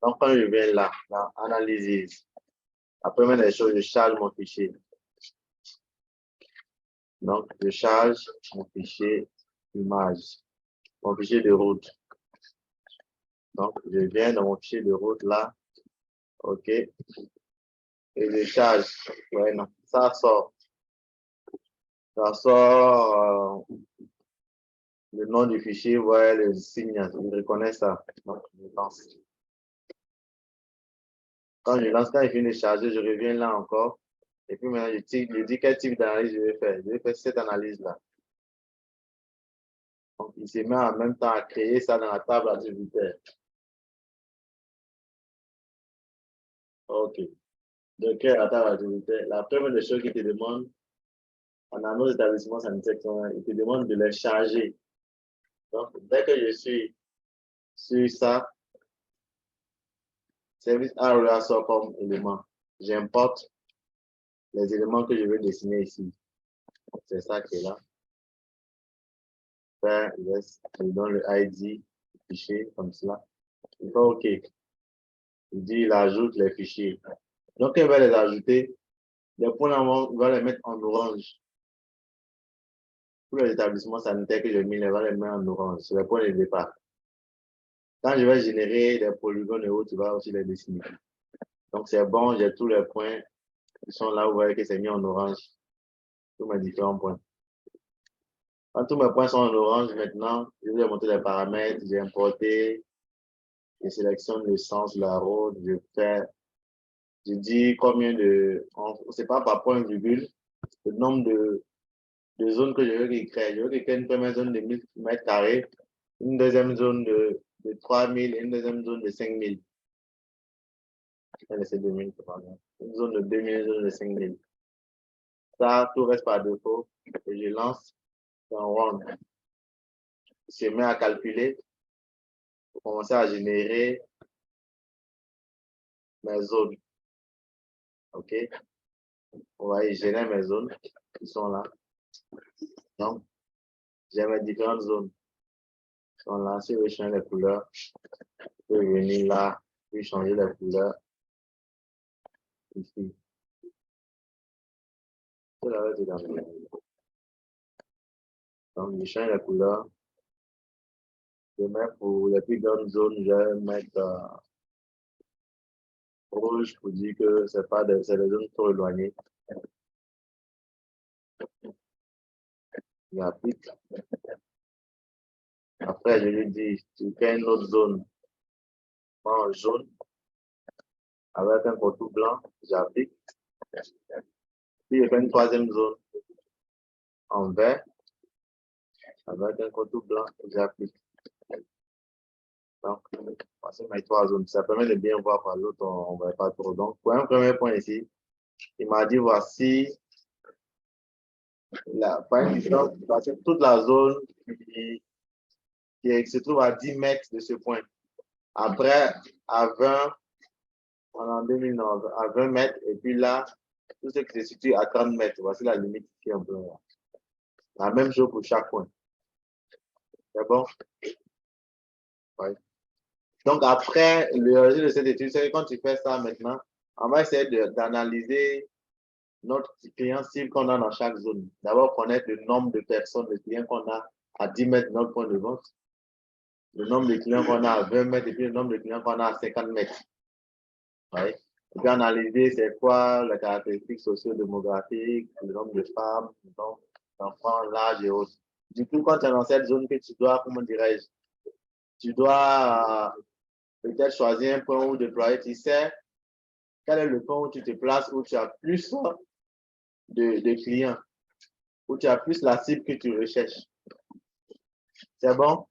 Donc, quand je viens là, dans Analysis, la première des choses, je charge mon fichier. Donc, je charge mon fichier image, mon fichier de route. Donc, je viens dans mon fichier de route là, OK, et je charge. Ouais, non, ça sort. Ça sort le nom du fichier, ouais, le signe, il reconnaît ça. Donc, je lance. Quand je lance, quand il finit de charger, je reviens là encore. Et puis maintenant, je dis quel type d'analyse je vais faire. Je vais faire cette analyse-là. Donc, il se met en même temps à créer ça dans la table attributaire. OK. De créer la table attributaire. La première des choses qu'il te demande, en nos établissements sanitaires, il te demande de les charger. Donc, dès que je suis sur ça, service AREA sort comme élément. J'importe les éléments que je veux dessiner ici. C'est ça qui est là. Faire, yes, je donne le ID du fichier comme cela. Il fait OK. Il dit, il ajoute les fichiers. Donc, il va les ajouter. Les points d'avant, il va les mettre en orange. Tous les établissements sanitaires que j'ai mis, il va les mettre en orange. C'est le point de départ. Quand je vais générer des polygones et autres, tu vas aussi les dessiner. Donc, c'est bon, j'ai tous les points qui sont là. Vous voyez que c'est mis en orange. Tous mes différents points. Quand tous mes points sont en orange, maintenant, je vais monter les paramètres. J'ai importé. Je sélectionne le sens de la route. Je dis combien de. C'est pas par point virgule. Le nombre de zones que je veux qu'il crée. Je veux qu'il crée une première zone de 1000 mètres carrés, une deuxième zone de 3000 et une deuxième zone de 5000. C'est 2000, une zone de 2000, une zone de 5000. Ça, tout reste par défaut. Et je lance un run. Je mets à calculer pour commencer à générer mes zones. OK? On va y générer mes zones qui sont là. Donc, j'ai mes différentes zones qui sont là. Si je veux changer les couleurs, je peux venir là, puis changer les couleurs ici. Donc, je change la couleur. Je mets pour les plus grandes zones, je vais mettre rouge pour dire que c'est pas des zones trop éloignées. J'applique. Après, je lui dis, tu fais une autre zone en jaune avec un contour blanc, j'applique. Puis, je fais une troisième zone en vert avec un contour blanc, j'applique. Donc, voici mes trois zones. Ça permet de bien voir par l'autre, on ne va pas trop. Donc, pour un premier point ici, il m'a dit, voici toute la zone qui se trouve à 10 mètres de ce point. Après, à 20, en 2009 à 20 mètres. Et puis là, tout ce qui se situe à 30 mètres. Voici la limite ici un peu. La même chose pour chaque point. C'est bon? Oui. Donc, après le résultat de cette étude, c'est que quand tu fais ça maintenant, on va essayer d'analyser notre client cible qu'on a dans chaque zone. D'abord, connaître le nombre de personnes, de clients qu'on a à 10 mètres de notre point de vente, le nombre de clients qu'on a à 20 mètres et puis le nombre de clients qu'on a à 50 mètres. Ouais. Et puis analyser c'est quoi les caractéristiques socio-démographiques, le nombre de femmes, le nombre d'enfants, l'âge et autres. Du coup, quand tu es dans cette zone que tu dois, comment dirais-je, tu dois peut-être choisir un point où déployer, tu sais quel est le point où tu te places, où tu as plus de clients, où tu as plus la cible que tu recherches. C'est bon?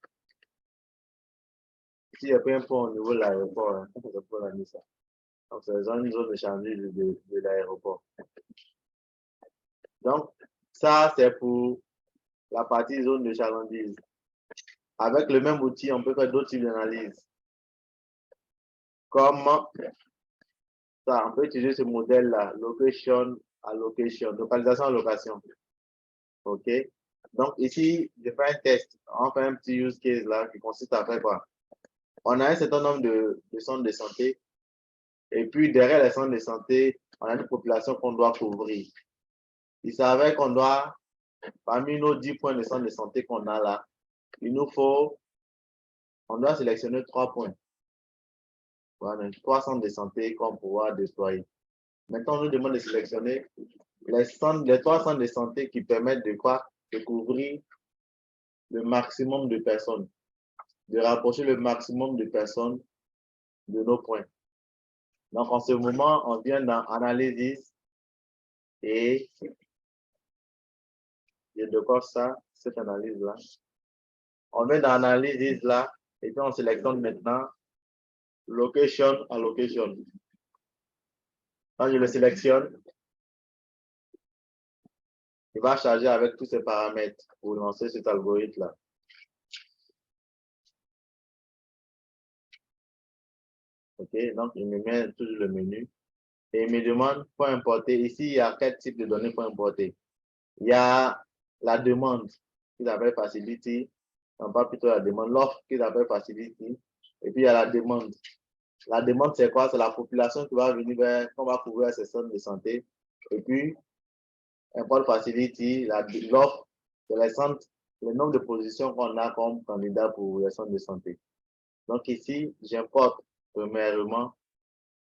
S'il n'y a pas un point au niveau de l'aéroport, hein, c'est pour la mise ça. Donc, c'est une zone de chantier de l'aéroport. Donc, ça, c'est pour la partie zone de chalandise. Avec le même outil, on peut faire d'autres types d'analyse. Comme ça, on peut utiliser ce modèle-là, location à location, localisation à location. OK? Donc, ici, je fais un test. On fait un petit use case là qui consiste à faire quoi? On a un certain nombre de centres de santé. Et puis, derrière les centres de santé, on a une population qu'on doit couvrir. Il s'avère qu'on doit, parmi nos 10 points de centre de santé qu'on a là, il nous faut, on doit sélectionner 3 points. Voilà, 3 centres de santé qu'on pourra déployer. Maintenant, on nous demande de sélectionner les 3 centres de santé qui permettent de quoi? De couvrir le maximum de personnes, de rapprocher le maximum de personnes de nos points. Donc, en ce moment, on vient dans Analysis et je décore ça, cette analyse-là. On vient dans Analysis là et puis on sélectionne maintenant Location à Location. Quand je le sélectionne, il va charger avec tous ces paramètres pour lancer cet algorithme-là. OK, donc il me met toujours le menu et il me demande pour importer. Ici, il y a 4 types de données pour importer. Il y a la demande qu'ils appellent Facility, non pas plutôt la demande, l'offre qu'ils appellent Facility, et puis il y a la demande. La demande, c'est quoi? C'est la population qui va venir vers, qu'on va couvrir ces centres de santé. Et puis, import Facility, l'offre, c'est les centres, le nombre de positions qu'on a comme candidat pour les centres de santé. Donc ici, j'importe premièrement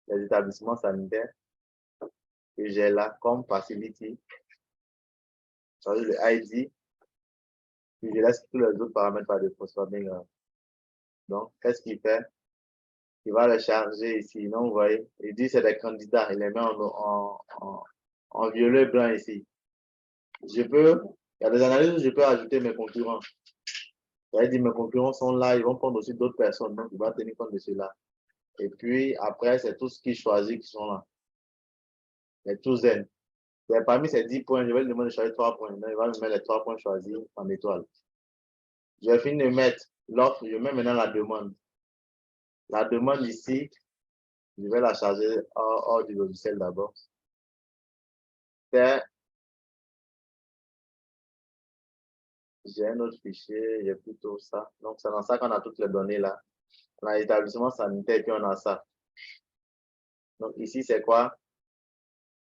les établissements sanitaires que j'ai là comme Facility, le ID, puis je laisse tous les autres paramètres par défaut. Donc, qu'est-ce qu'il fait? Il va le charger ici. Donc, vous voyez, il dit c'est des candidats. Il les met en violet blanc ici. Il y a des analyses où je peux ajouter mes concurrents. Il dit mes concurrents sont là, ils vont prendre aussi d'autres personnes. Donc, il va tenir compte de cela. Et puis, après, c'est tout ce qu'il choisit qui sont là. Les tous N. Parmi ces 10 points, je vais lui demander de choisir 3 points. Donc, il va me mettre les 3 points choisis en étoile. Je vais finir de mettre l'offre. Je mets maintenant la demande. La demande ici, je vais la charger hors du logiciel d'abord. J'ai un autre fichier, j'ai plutôt ça. Donc, c'est dans ça qu'on a toutes les données là. On a l'établissement sanitaire et puis on a ça. Donc, ici, c'est quoi?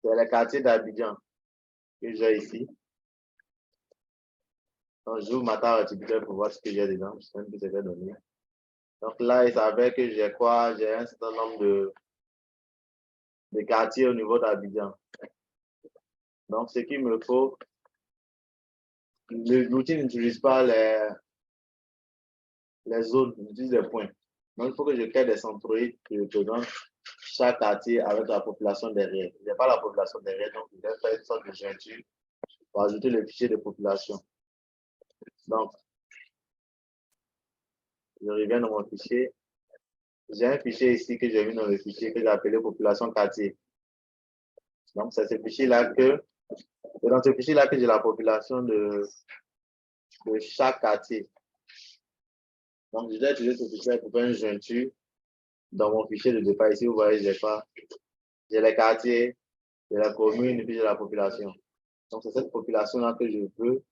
C'est les quartiers d'Abidjan que j'ai ici. Donc, j'ouvre ma table artificielle pour voir ce que j'ai dedans. Je sais même que c'est des données. Donc, là, il s'avère que j'ai quoi? J'ai un certain nombre de quartiers au niveau d'Abidjan. Donc, ce qu'il me faut, l'outil n'utilise pas les zones, il utilise des points. Donc, il faut que je crée des centroïdes qui représentent chaque quartier avec la population derrière. Il n'y a pas la population derrière, donc je vais faire une sorte de jointure pour ajouter le fichier de population. Donc, je reviens dans mon fichier. J'ai un fichier ici que j'ai mis dans le fichier que j'ai appelé population quartier. Donc, c'est ce fichier-là c'est dans ce fichier-là que j'ai la population de chaque quartier. Donc, je vais utiliser ce fichier pour faire une jointure dans mon fichier de départ. Ici, vous voyez, j'ai les quartiers, j'ai la commune et puis j'ai la population. Donc, c'est cette population-là que je veux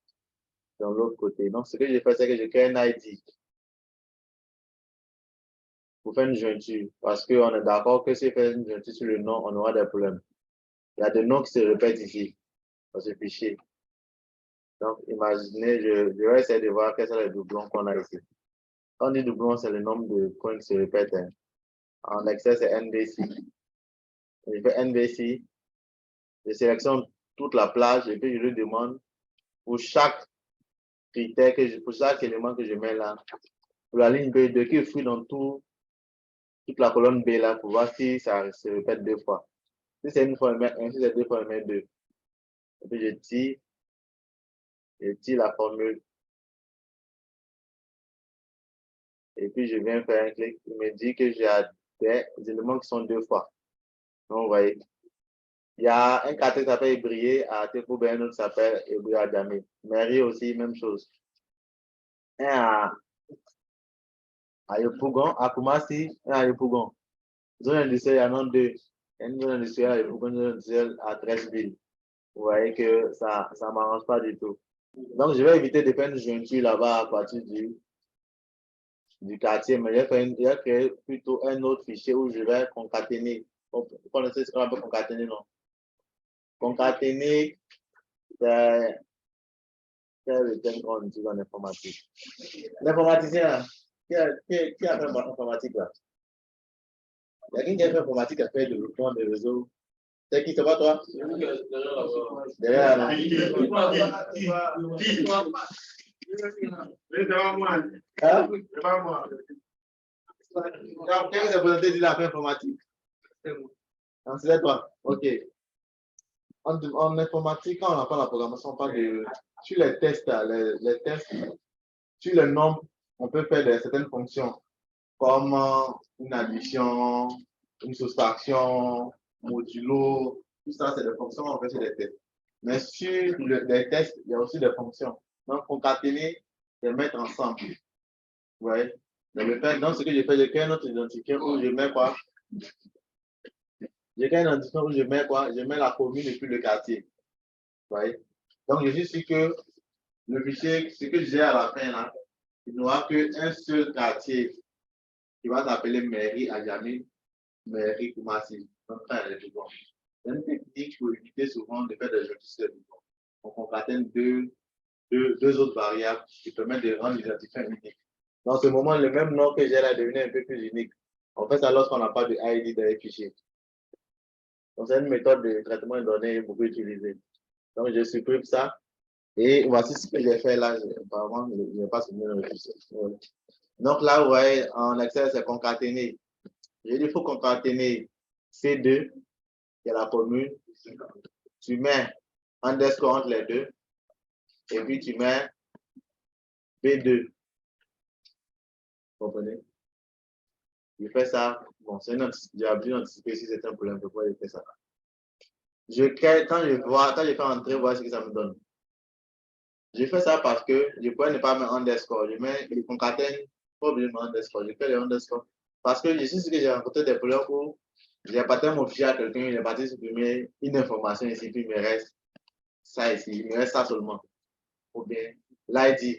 dans l'autre côté. Donc, ce que j'ai fait, c'est que j'ai créé un ID pour faire une jointure. Parce qu'on est d'accord que si on fait une jointure sur le nom, on aura des problèmes. Il y a des noms qui se répètent ici, dans ce fichier. Donc, imaginez, je vais essayer de voir quels sont les doublons qu'on a ici. Quand on dit doublon, c'est le nombre de points qui se répètent. Hein. En Excel, c'est NBC. Je fais NBC, je sélectionne toute la plage et puis je lui demande pour chaque critère, pour chaque élément que je mets là, pour la ligne B2 qui fouille dans toute la colonne B là pour voir si ça se répète deux fois. Si c'est une fois, je mets 1, si c'est deux fois, je mets 2. Et puis je tire la formule. Et puis je viens faire un clic. Il me dit que j'ai des éléments qui sont deux fois. Donc, vous voyez, il y a un quartier qui s'appelle Ébrié à Tekouben, un autre qui s'appelle Ébrié à Djamé. Mairie aussi, même chose. Un à Yopougon, à Koumassi, un à Yopougon. Zone industrielle, il y en a deux. Une zone industrielle à Yopougon, une zone industrielle à Treichville. Vous voyez que ça ne m'arrange pas du tout. Donc, je vais éviter de faire une jointure là-bas à partir du quartier, mais je vais créer plutôt un autre fichier où je vais concaténer. Vous connaissez ce qu'on appelle concaténer, non? Concaténer, c'est le terme qu'on utilise en informatique. L'informaticien, qui a fait l'informatique là? Il y a qui a fait l'informatique qui a fait le développement des réseaux? C'est qui, c'est pas toi? Derrière là. Hein? Quelqu'un s'est présenté dit la fait informatique. C'est toi. Ok. En informatique, quand on apprend la programmation, on parle de. Sur les tests, les tests, sur le nombre, on peut faire certaines fonctions comme une addition, une soustraction, modulo, tout ça, c'est des fonctions qu'on fait sur les tests. Mais sur les tests, il y a aussi des fonctions. Donc, concaténer, c'est mettre ensemble. Vous voyez? Donc, ce que j'ai fait, j'ai créé un autre identifiant où je mets quoi? J'ai créé un identifiant où je mets quoi? Je mets la commune et puis le quartier. Vous voyez? Donc, je suis sûr que le fichier, ce que j'ai à la fin là, il n'y aura qu'un seul quartier qui va s'appeler mairie à Djamé, mairie Koumassi. Donc, ça, il est tout bon. C'est une technique pour éviter souvent de faire des jeux de seul. On concatène deux autres variables qui permettent de rendre l'identifiant unique. Dans ce moment, le même nom que j'ai là devenu un peu plus unique. On fait ça lorsqu'on n'a pas de ID dans les fichiers. Donc, c'est une méthode de traitement de données beaucoup utilisée. Donc, je supprime ça. Et voici ce que j'ai fait là. Apparemment, je n'ai pas souvenir le fichier. Donc, là, vous voyez, en Excel, c'est concaténer. J'ai dit, il faut concaténer C2, qui est la commune. Tu mets underscore entre les deux. Et puis, tu mets B2. Vous comprenez? Je fais ça. Bon, c'est j'ai oublié d'anticiper si c'est un problème. Pourquoi je fais ça? Quand je fais entrer, voir ce que ça me donne. Je fais ça parce que je pourrais ne pas mettre underscore. Je mets le concatène, pas oublier de mettre underscore. Je fais le underscore. Parce que je sais ce que j'ai rencontré des problèmes où j'ai parti mon fichier à quelqu'un, il est parti supprimer une information ici, puis il me reste ça ici, il me reste ça seulement. Ou bien l'ID.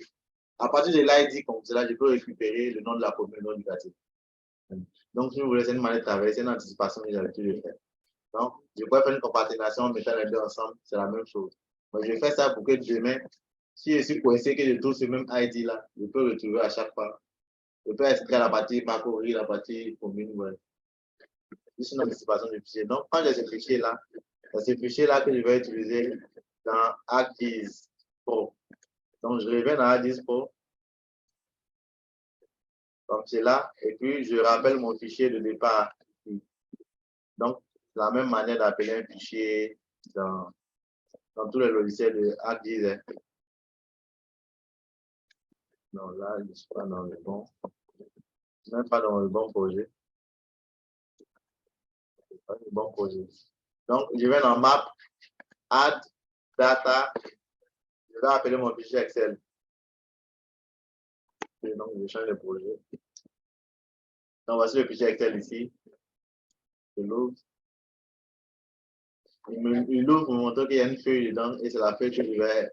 À partir de l'ID, comme cela, je peux récupérer le nom de la commune, le nom du quartier. Donc, si vous voulez, c'est une manière de travailler, c'est une anticipation que j'avais toujours fait. Donc, je pourrais faire une concaténation en mettant les deux ensemble, c'est la même chose. Mais je fais ça pour que demain, si je suis coincé, que je trouve ce même ID là, je peux le retrouver à chaque fois. Je peux extraire la partie parcourir, la partie commune. Ouais. C'est une anticipation du fichier. Donc, quand j'ai ce fichier là, c'est ce fichier là que je vais utiliser dans ArcGIS Pro. Donc, je reviens dans ArcGIS Pro, comme cela, et puis je rappelle mon fichier de départ. Donc, la même manière d'appeler un fichier dans tous les logiciels de ArcGIS. Hein. Non, là, je ne suis pas dans le bon. Même pas dans le bon projet. Pas le bon projet. Donc, je vais dans Map, Add, Data. Je vais appeler mon fichier Excel. Et donc, je change de projet. Donc, voici le fichier Excel ici. Je l'ouvre. Il ouvre pour me montrer qu'il y a une feuille dedans et c'est la feuille que je vais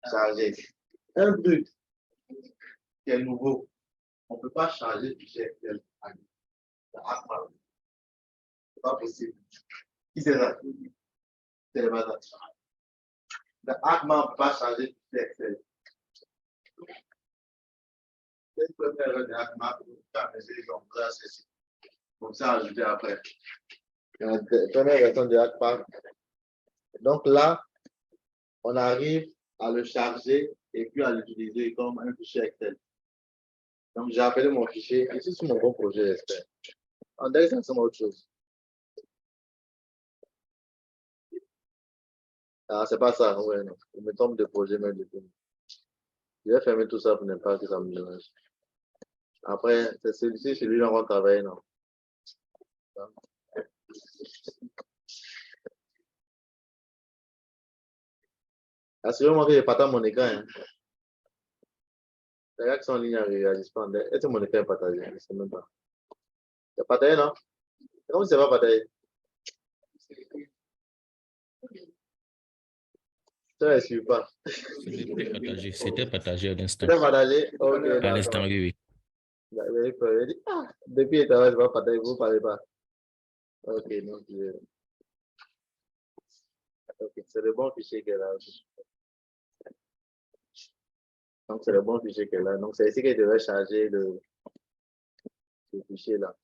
charger. Un truc qui est nouveau. On ne peut pas charger le fichier Excel à ACMAP. C'est pas possible. Qui c'est ça? C'est le bazar. Le ACMAP ne peut pas charger le fichier Excel. Qu'est-ce que faire le ACMAP pour faire les emprunts, ceci? Comme ça, ajouter après. La première version de ACMAP. Donc là, on arrive à le charger et puis à l'utiliser comme un fichier Excel. Donc, j'ai appelé mon fichier. Ici, c'est mon bon projet, j'espère. En direct, ça c'est autre chose. Ah, c'est pas ça. Ouais, non. Je me trompe de projet, même de tout. Je vais fermer tout ça pour ne pas que ça me dérange. Après, c'est celui-là qu'on va travailler, non? Assurément que je partage mon écran. Hein. Les gars qui sont en ligne ne réagissent pas. Est-ce que mon écran est partagé? Je ne sais même pas. C'est partagé, non? Comment c'est pas partagé? Ça ne suit pas. C'était partagé à l'instant. C'était partagé? Ok. À l'instant, oui, oui. Il dit, ah, depuis tout à l'heure, je ne vais pas partager, vous ne parlez pas. Ok, donc, okay, c'est le bon fichier qu'elle a. Donc, c'est le bon fichier qu'elle a. Donc, c'est ici qu'elle devrait charger le fichier là.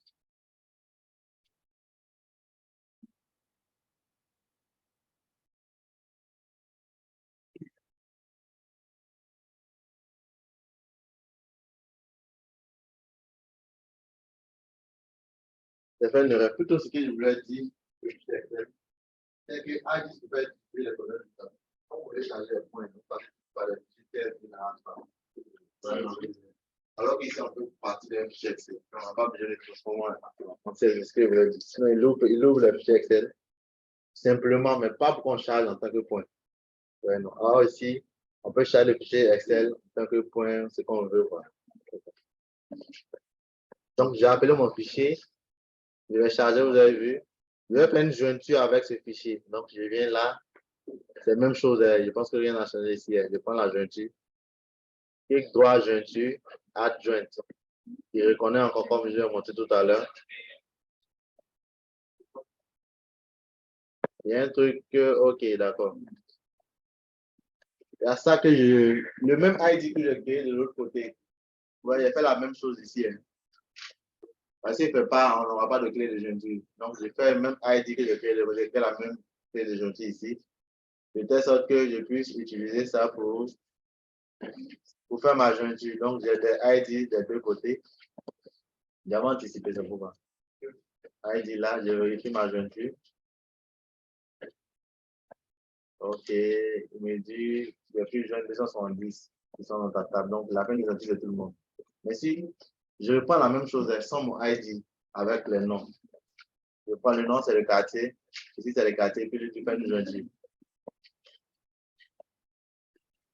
C'est fait une erreur. Plutôt ce que je voulais dire, c'est que Agis peut être utilisé les données du temps. On voulait changer les points, donc pas les fichiers qui n'arrivent pas. Alors qu'ici, on peut partir d'un fichier Excel. On n'a pas besoin de transformer. On sait ce que je voulais dire. Sinon, il ouvre le fichier Excel. Simplement, mais pas pour qu'on charge en tant que point. Ouais, non. Alors ici, on peut charger le fichier Excel en tant que point, ce qu'on veut. Quoi. Donc, j'ai appelé mon fichier. Je vais charger, vous avez vu. Je vais faire une jointure avec ce fichier. Donc, je viens là. C'est la même chose. Je pense que rien n'a changé ici. Je prends la jointure. Clic droit, jointure, add joint. Il reconnaît encore comme je l'ai montré tout à l'heure. Il y a un truc que, ok, d'accord. Il y a ça que le même ID que j'ai créé de l'autre côté. Ouais, il a fait la même chose ici. Hein. Parce qu'il ne fait pas, on n'aura pas de clé de jointure. Donc, j'ai fait le même ID que j'ai créé, j'ai fait la même clé de jointure ici. De telle sorte que je puisse utiliser ça pour faire ma jointure. Donc, j'ai des ID des deux côtés. J'avais anticipé ce pourquoi. ID là, je vérifie ma jointure. Ok, il me dit, il y a plus de 270 qui sont dans ta table. Donc, la peine d'identité de tout le monde. Mais si je reprends la même chose sans mon ID avec les noms, je prends le nom, c'est le quartier. Ici, c'est le quartier, puis tu fais une jointure.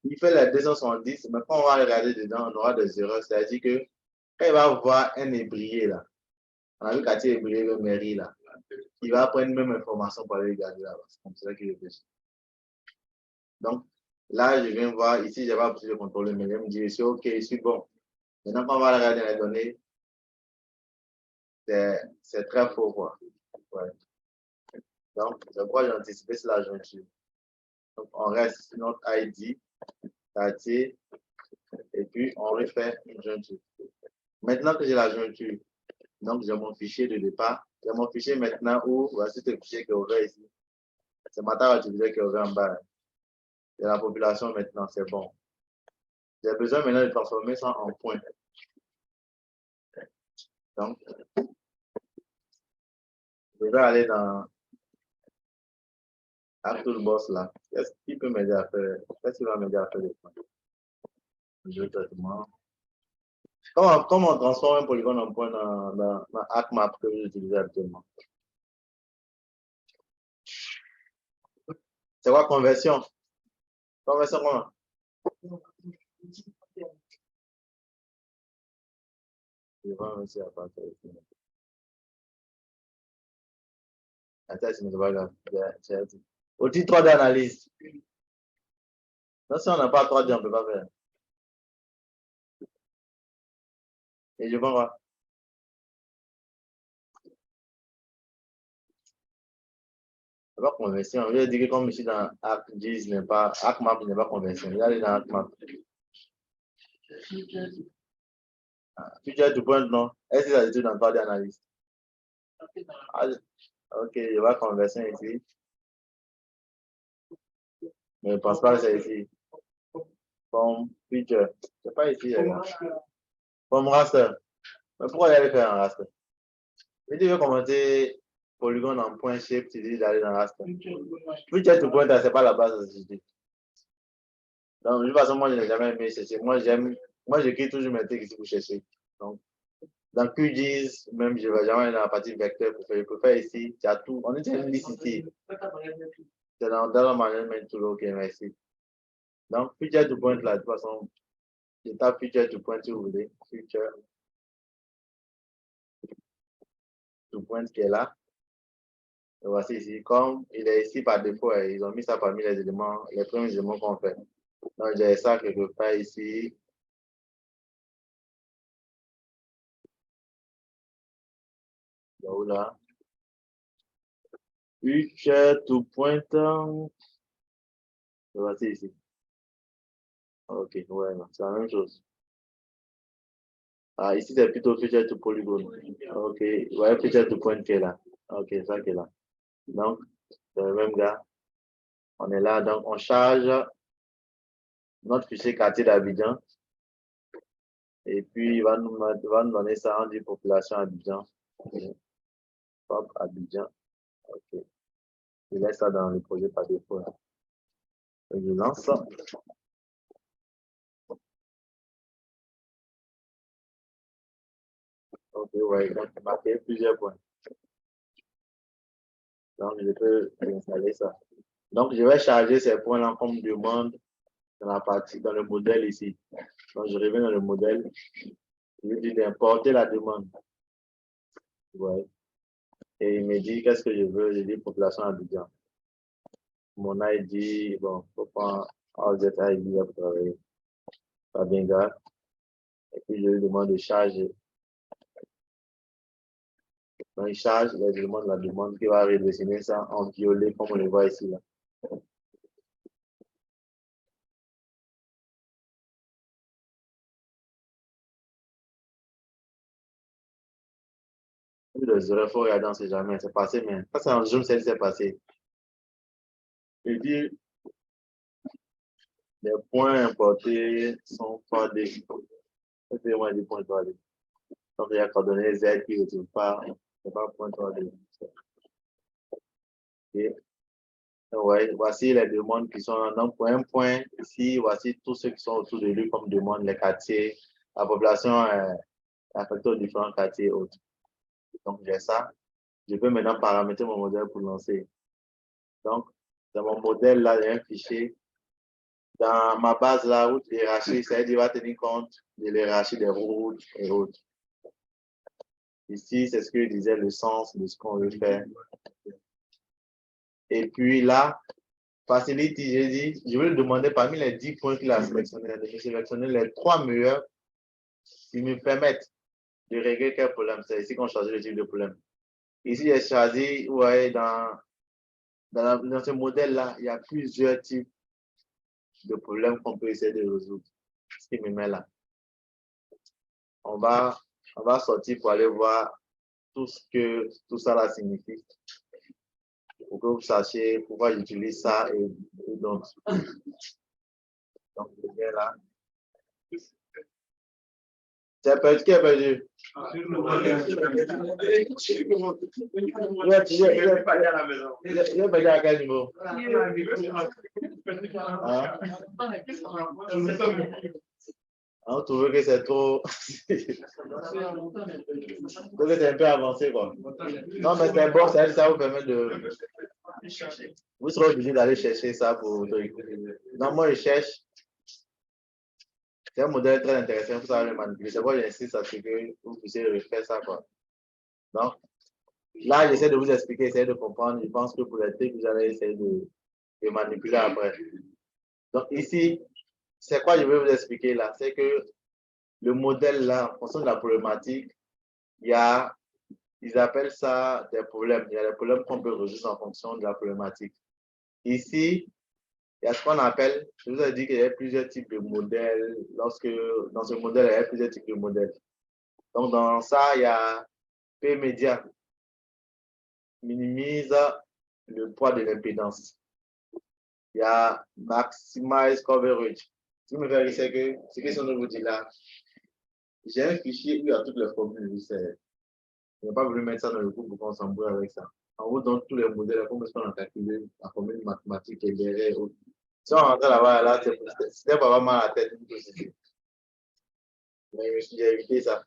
Il fait les 270, mais quand on va regarder dedans, on aura des erreurs. C'est-à-dire que quand il va voir un ébrié là, on a vu quartier ébrié, le mairie là, il va prendre même information pour aller regarder là-bas. C'est comme ça qu'il réfléchit. Donc, là, je viens voir, ici, je n'ai pas besoin de contrôler, mais je me dis, c'est OK, je suis bon. Maintenant, quand on va regarder les données, c'est très faux, quoi. Ouais. Donc, je crois que j'ai anticipé sur la jointure. Donc, on reste sur notre ID, quartier, et puis on refait une jointure. Maintenant que j'ai la jointure, donc j'ai mon fichier de départ, j'ai mon fichier maintenant où, voici ce fichier qui est ouvert ici. C'est ma table utilisée qui est ouvert en bas. C'est la population maintenant, c'est bon. J'ai besoin maintenant de transformer ça en point. Donc, je vais aller dans Toolbox là. Qu'est-ce qui peut m'aider à faire? Qu'est-ce qui va m'aider à faire des points? Je traitement. Comment on transforme un polygone en point dans ArcMap que j'utilise actuellement? C'est quoi conversion? Conversion comment? Je vais aussi à partir de ici. Attends, c'est pas grave. Outil 3D d'analyse. Non, si on n'a pas 3D, on ne peut pas faire. Et je vois quoi? C'est pas conversion. Je vais dire que comme je suis dans ArcGIS, ArcMap n'est pas conversion. Il est dans ArcMap. Future to point, non. Est-ce que ça se trouve dans 3D analyse? Ok, je vois conversion ici. Mais je ne pense pas que c'est ici. Comme feature. C'est pas ici, les gars. Comme raster. Mais pourquoi il allait faire un raster? Si tu veux commenter polygone en point shape, tu dis d'aller dans raster. Feature to point, c'est pas la base de ce truc. Donc, de toute façon, moi, je n'ai jamais aimé chercher. Moi, j'écris toujours mes trucs ici pour chercher. Donc, dans QGIS, même, je ne vais jamais dans la partie vecteur pour faire. Je peux faire ici. Tu as tout. On est sur une liste ici. C'est dans le management tool, ok, merci. Donc, feature to point là, de toute façon, je tape feature to point si vous voulez. Feature to point qui est là. Et voici ici. Comme il est ici par défaut, ils ont mis ça parmi les éléments, les premiers éléments qu'on fait. Donc, j'ai ça que je fais ici. Donc, là. Feature to point. Voici ici. Ok, ouais, c'est la même chose. Ah, ici, c'est plutôt feature to polygone. Ok, ouais, feature to point qui est là. Ok, ça qui est là. Donc, c'est le même gars. On est là, donc on charge notre fichier quartier d'Abidjan. Et puis, il va nous donner ça en dit population Abidjan. Hop, Abidjan. Ok. Je laisse ça dans le projet par défaut. Je lance ça. Ok, ouais, donc il marqué plusieurs points. Donc, je peux installer ça. Donc, je vais charger ces points-là comme demande dans le modèle ici. Donc, je reviens dans le modèle. Je lui dis d'importer la demande. Ouais. Et il me dit qu'est-ce que je veux. Je dis population Abidjan. Mon ID, bon, il faut prendre AZ ID pour travailler. Pas bien grave. Et puis, je lui demande de charger. Donc, il charge les éléments de la demande qui va redessiner ça en violet, comme on le voit ici. Là. Les erreurs, il faut regarder, on ne sait jamais. C'est passé, mais ça, c'est un zoom, c'est passé. Je dis, les points importés sont pas des. C'est moins des points 3D. Donc, il y a coordonnées Z qui ne retrouve pas. C'est pas point 3D. Okay. Ouais, voici les demandes qui sont dans un point ici. Voici tous ceux qui sont autour de lui comme demande, les quartiers, la population affectée aux différents quartiers autres. Donc, j'ai ça. Je peux maintenant paramétrer mon modèle pour lancer. Donc, dans mon modèle, là, il y a un fichier. Dans ma base, là, route hiérarchie, c'est-à-dire qu'il va tenir compte de l'hiérarchie des routes et autres. Ici, c'est ce que je disais, le sens de ce qu'on veut faire. Et puis là, Facility, j'ai dit, je vais lui demander parmi les 10 points qu'il a sélectionnés, de sélectionner les 3 meilleurs qui me permettent de régler quel problème. C'est ici qu'on choisit le type de problème. Ici, j'ai choisi, ouais, dans ce modèle-là, il y a plusieurs types de problèmes qu'on peut essayer de résoudre. Ce qui me met là. On va sortir pour aller voir tout ce que tout ça là signifie. Pour que vous sachiez pourquoi j'utilise ça et donc. Donc, je viens là. C'est perdu, qui est perdu? Il est perdu à quel niveau? On trouve que c'est trop. Donc, c'est un peu avancé, quoi. Non, mais c'est bon, ça vous permet de. Vous serez obligé d'aller chercher ça pour. Non, moi, je cherche. C'est un modèle très intéressant, il faut savoir le manipuler. C'est pourquoi j'insiste à ce que vous puissiez refaire ça, quoi. Donc, là, j'essaie de vous expliquer, essayer de comprendre. Je pense que pour les trucs, vous allez essayer de manipuler après. Donc, ici, c'est quoi je vais vous expliquer là? C'est que le modèle là, en fonction de la problématique, il y a, ils appellent ça des problèmes. Il y a des problèmes qu'on peut résoudre en fonction de la problématique. Ici, il y a ce qu'on appelle, je vous ai dit qu'il y a plusieurs types de modèles. Lorsque, dans ce modèle, il y a plusieurs types de modèles. Donc, dans ça, il y a P média, minimise le poids de l'impédance. Il y a Maximize Coverage. Ce qui me fait c'est que ce que je vous dis là, j'ai un fichier où il y a toutes les formules. Je n'ai pas voulu mettre ça dans le groupe pour qu'on s'embrouille avec ça. En gros, dans tous les modèles, comment est-ce qu'on a calculé la formule mathématique et derrière. Si on rentrait là-bas, là, c'était pas vraiment à la tête. Mais je me suis évité ça.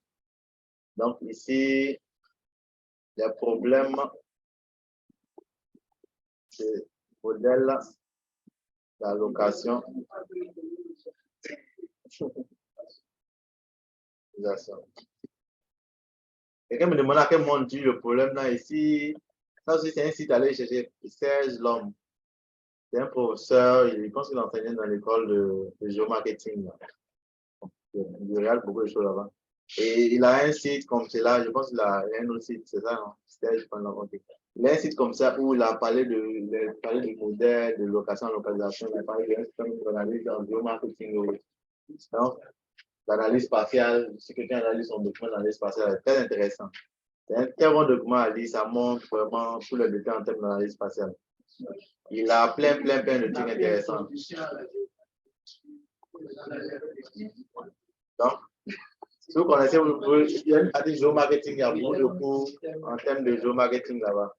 Donc ici, les problèmes, c'est modèle d'allocation. Quelqu'un me demande à quel moment dit le problème là ici. Ça aussi, c'est un site à aller chercher. Serge Lhomme. C'est un professeur, je pense qu'il enseignait dans l'école de géomarketing. Il regarde beaucoup de choses là-bas. Et il a un site comme cela, je pense qu'il a un autre site, c'est ça, non? Serge, il a un site comme ça où il a parlé de modèles, de location, localisation, il a parlé d'un système d'analyse en géomarketing. Donc, l'analyse spatiale, si quelqu'un analyse son document d'analyse spatiale, c'est très intéressant. C'est un très bon document à lire, ça montre vraiment tous les détails en termes d'analyse spatiale. Il a plein de trucs intéressants. Donc, si vous connaissez, il y a une partie géomarketing, il y a beaucoup de cours en termes de géomarketing là-bas.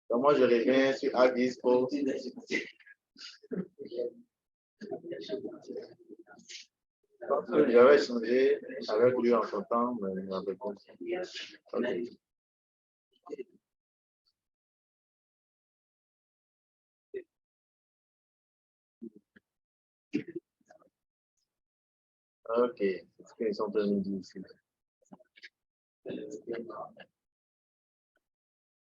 Donc, moi, je reviens sur ArcGIS pour. J'avais échangé avec lui en son temps, mais il m'avait compris. Okay. Ok, c'est ce qu'ils sont en train de dire ici.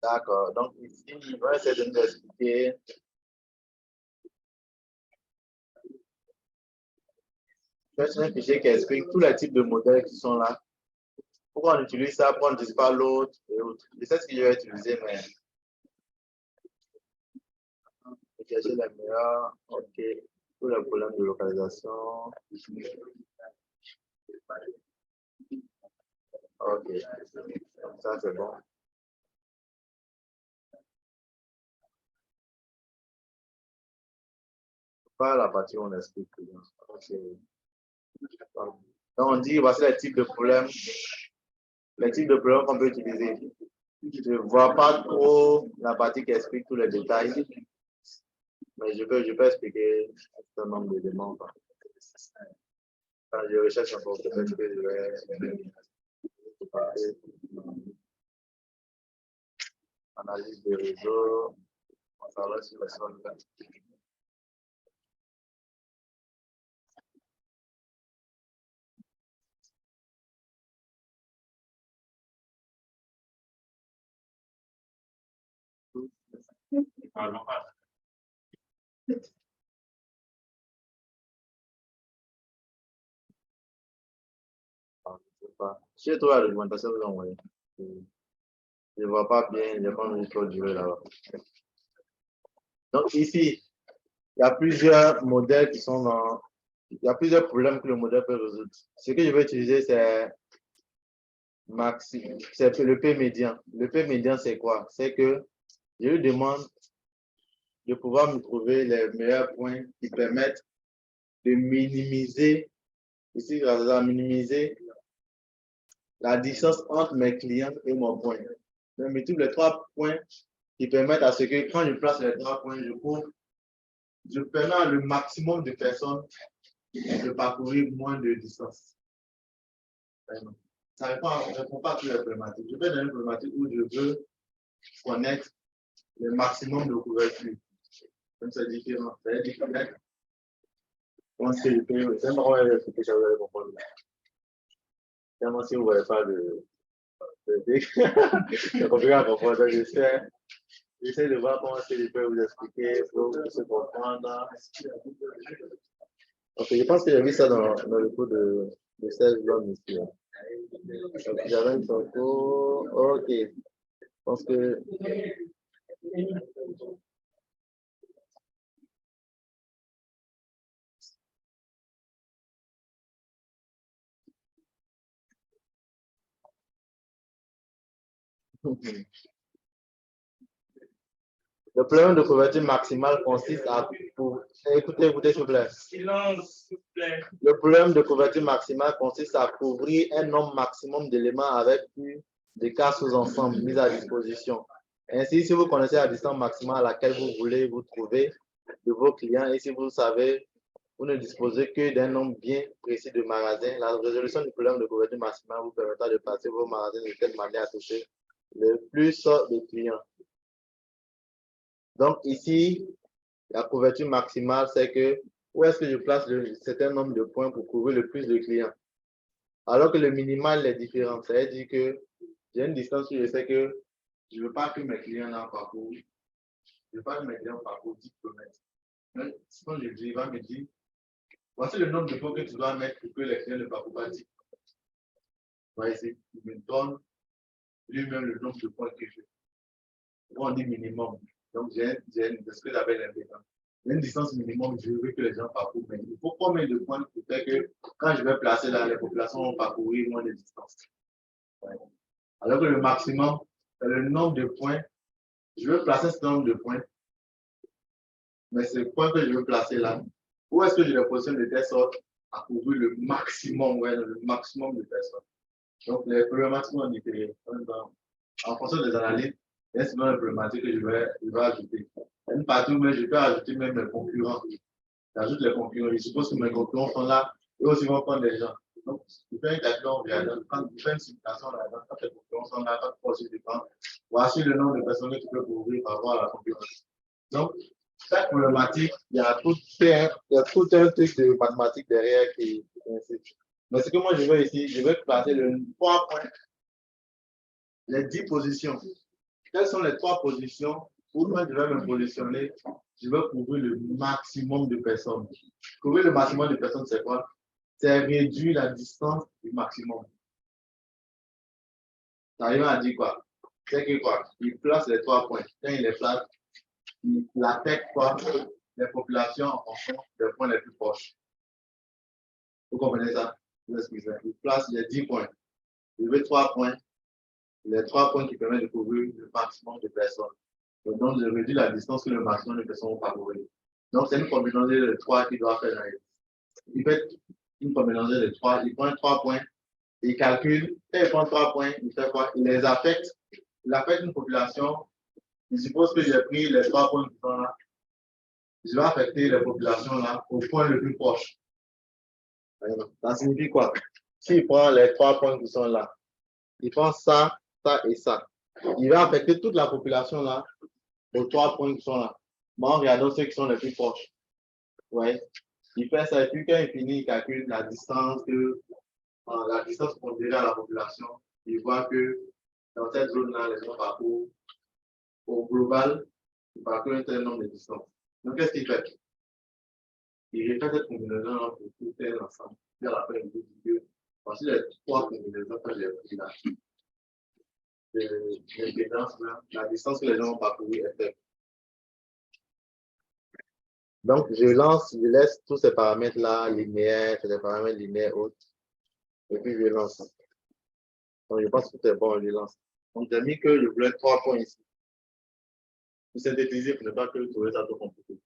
D'accord, donc ici, il va essayer de nous expliquer. C'est un fichier qui explique tous les types de modèles qui sont là. Pourquoi on utilise ça, pourquoi on n'utilise pas l'autre et autres. Je sais ce que je vais utiliser, mais je vais chercher les meilleurs. Ok, tous les problèmes de localisation. Ok, comme ça c'est bon. Pas la partie où on explique. Okay. Donc on dit voici les types de problèmes. Les types de problèmes qu'on peut utiliser. Je ne vois pas trop la partie qui explique tous les détails, mais je peux expliquer un certain nombre d'éléments. Quand je recherche un peu, peut-être que je vais parler analyse de réseau, on travaille sur la zone là. Je sais pas. Chez toi, l'argumentation, vous envoyez. Je ne vois pas bien, je n'ai pas envie de durer là-bas. Donc ici, il y a plusieurs modèles qui sont dans. Il y a plusieurs problèmes que le modèle peut résoudre. Ce que je vais utiliser, c'est le P médian. Le P médian, c'est quoi? C'est que je lui demande de pouvoir me trouver les meilleurs points qui permettent de minimiser, ici, minimiser la distance entre mes clients et mon point. Je me trouve les 3 points qui permettent à ce que quand je place les 3 points, je permets le maximum de personnes de parcourir moins de distance. Ça ne répond pas à toutes les problématiques. Je vais dans une problématique où je veux connaître le maximum de couverture. Donc c'est différent. On CDP, c'est pas comment expliquer ça, vous allez comprendre. Tellement si vous ne voyez pas c'est compliqué à comprendre. Donc, j'essaie de voir comment CDP vous expliquer pour se comprendre. Ok, je pense que j'ai vu ça dans le cours de 16 l'homme ici. Donc, j'avais une photo. Ok, je pense que. Le problème de couverture maximale consiste à. Écoutez, s'il vous plaît. Silence, s'il vous plaît. Le problème de couverture maximale consiste à couvrir un nombre maximum d'éléments avec plus de cas sous-ensembles mis à disposition. Ainsi, si vous connaissez la distance maximale à laquelle vous voulez vous trouver de vos clients et si vous savez, vous ne disposez que d'un nombre bien précis de magasins, la résolution du problème de couverture maximale vous permettra de placer vos magasins de telle manière à toucher le plus de clients. Donc ici, la couverture maximale, c'est que où est-ce que je place un certain nombre de points pour couvrir le plus de clients. Alors que le minimal est différent. Ça veut dire que j'ai une distance où je sais que je ne veux pas que mes clients n'en parcourent. Je ne veux pas que mes clients parcourent 10 km. Mais sinon, il va me dire, voici le nombre de points que tu dois mettre pour que les clients ne parcourent pas 10 km. Voici, il me donne lui-même le nombre de points que je veux. On dit minimum. Donc, j'ai ce que j'appelle l'impédance. Une distance minimum, je veux que les gens parcourent. Mais il faut combien de points pour faire que quand je vais placer là, les populations vont parcourir moins de distance. Ouais. Alors que le maximum, c'est le nombre de points. Je veux placer ce nombre de points. Mais ces points que je veux placer là, où est-ce que je les positionne de telle sorte à couvrir le maximum, ouais, le maximum de personnes. Donc, les problématiques ont été en fonction des analyses. Il y a souvent les problématiques que je vais ajouter. Une partie où je peux ajouter même les concurrents. J'ajoute les concurrents. Je suppose que mes concurrents sont là et aussi vont prendre des gens. Donc, je fais un calcul, quand je fais une simulation là-dedans, quand les concurrents sont là, quand tu poses sur l'écran, voici le nombre de personnes que tu peux couvrir par rapport à la concurrence. Donc, chaque problématique, il y a tout un truc de mathématiques derrière qui insiste. Mais ce que moi je veux ici, je veux placer le 3 points, les 10 positions. Quelles sont les 3 positions où moi je vais me positionner? Je veux couvrir le maximum de personnes. Couvrir le maximum de personnes, c'est quoi? C'est réduire la distance du maximum. Ça arrive à dire quoi? C'est que quoi? Il place les 3 points. Quand il les place, il affecte quoi? Les populations en fonction des points les plus proches. Vous comprenez ça? Il place les 10 points. Il veut 3 points. Les 3 points qui permettent de couvrir le maximum de personnes. Donc, je réduis la distance que le maximum de personnes vont parcourir. Donc, c'est une combinaison de 3 qui doit faire. Il fait une combinaison de 3. Il prend 3 points. Il calcule. Et il prend 3 points. Il fait quoi? Il les affecte. Il affecte une population. Il suppose que j'ai pris les 3 points qui sont là. Je vais affecter les populations là au point le plus proche. Ça signifie quoi? S'il prend les 3 points qui sont là, il prend ça, ça et ça. Il va affecter toute la population là aux 3 points qui sont là. Moi, regardons ceux qui sont les plus proches. Ouais. Il fait ça et puis quand il finit, il calcule la distance qu'on dirait à la population. Il voit que dans cette zone-là, les gens parcourent au global, ils parcourent un tel nombre de distances. Donc, qu'est-ce qu'il fait? Il refait cette combinaison pour tout un ensemble. Puis à la fin, il dit que voici les 3 combinaisons que j'ai prises là. L'impédance, la distance que les gens ont parcouru est faible. Donc, je laisse tous ces paramètres-là linéaires, c'est des paramètres linéaires autres, et puis je lance. Donc, je pense que tout est bon, je lance. Donc, j'ai mis que je voulais 3 points ici. Pour synthétiser, pour ne pas que vous trouviez ça trop compliqué.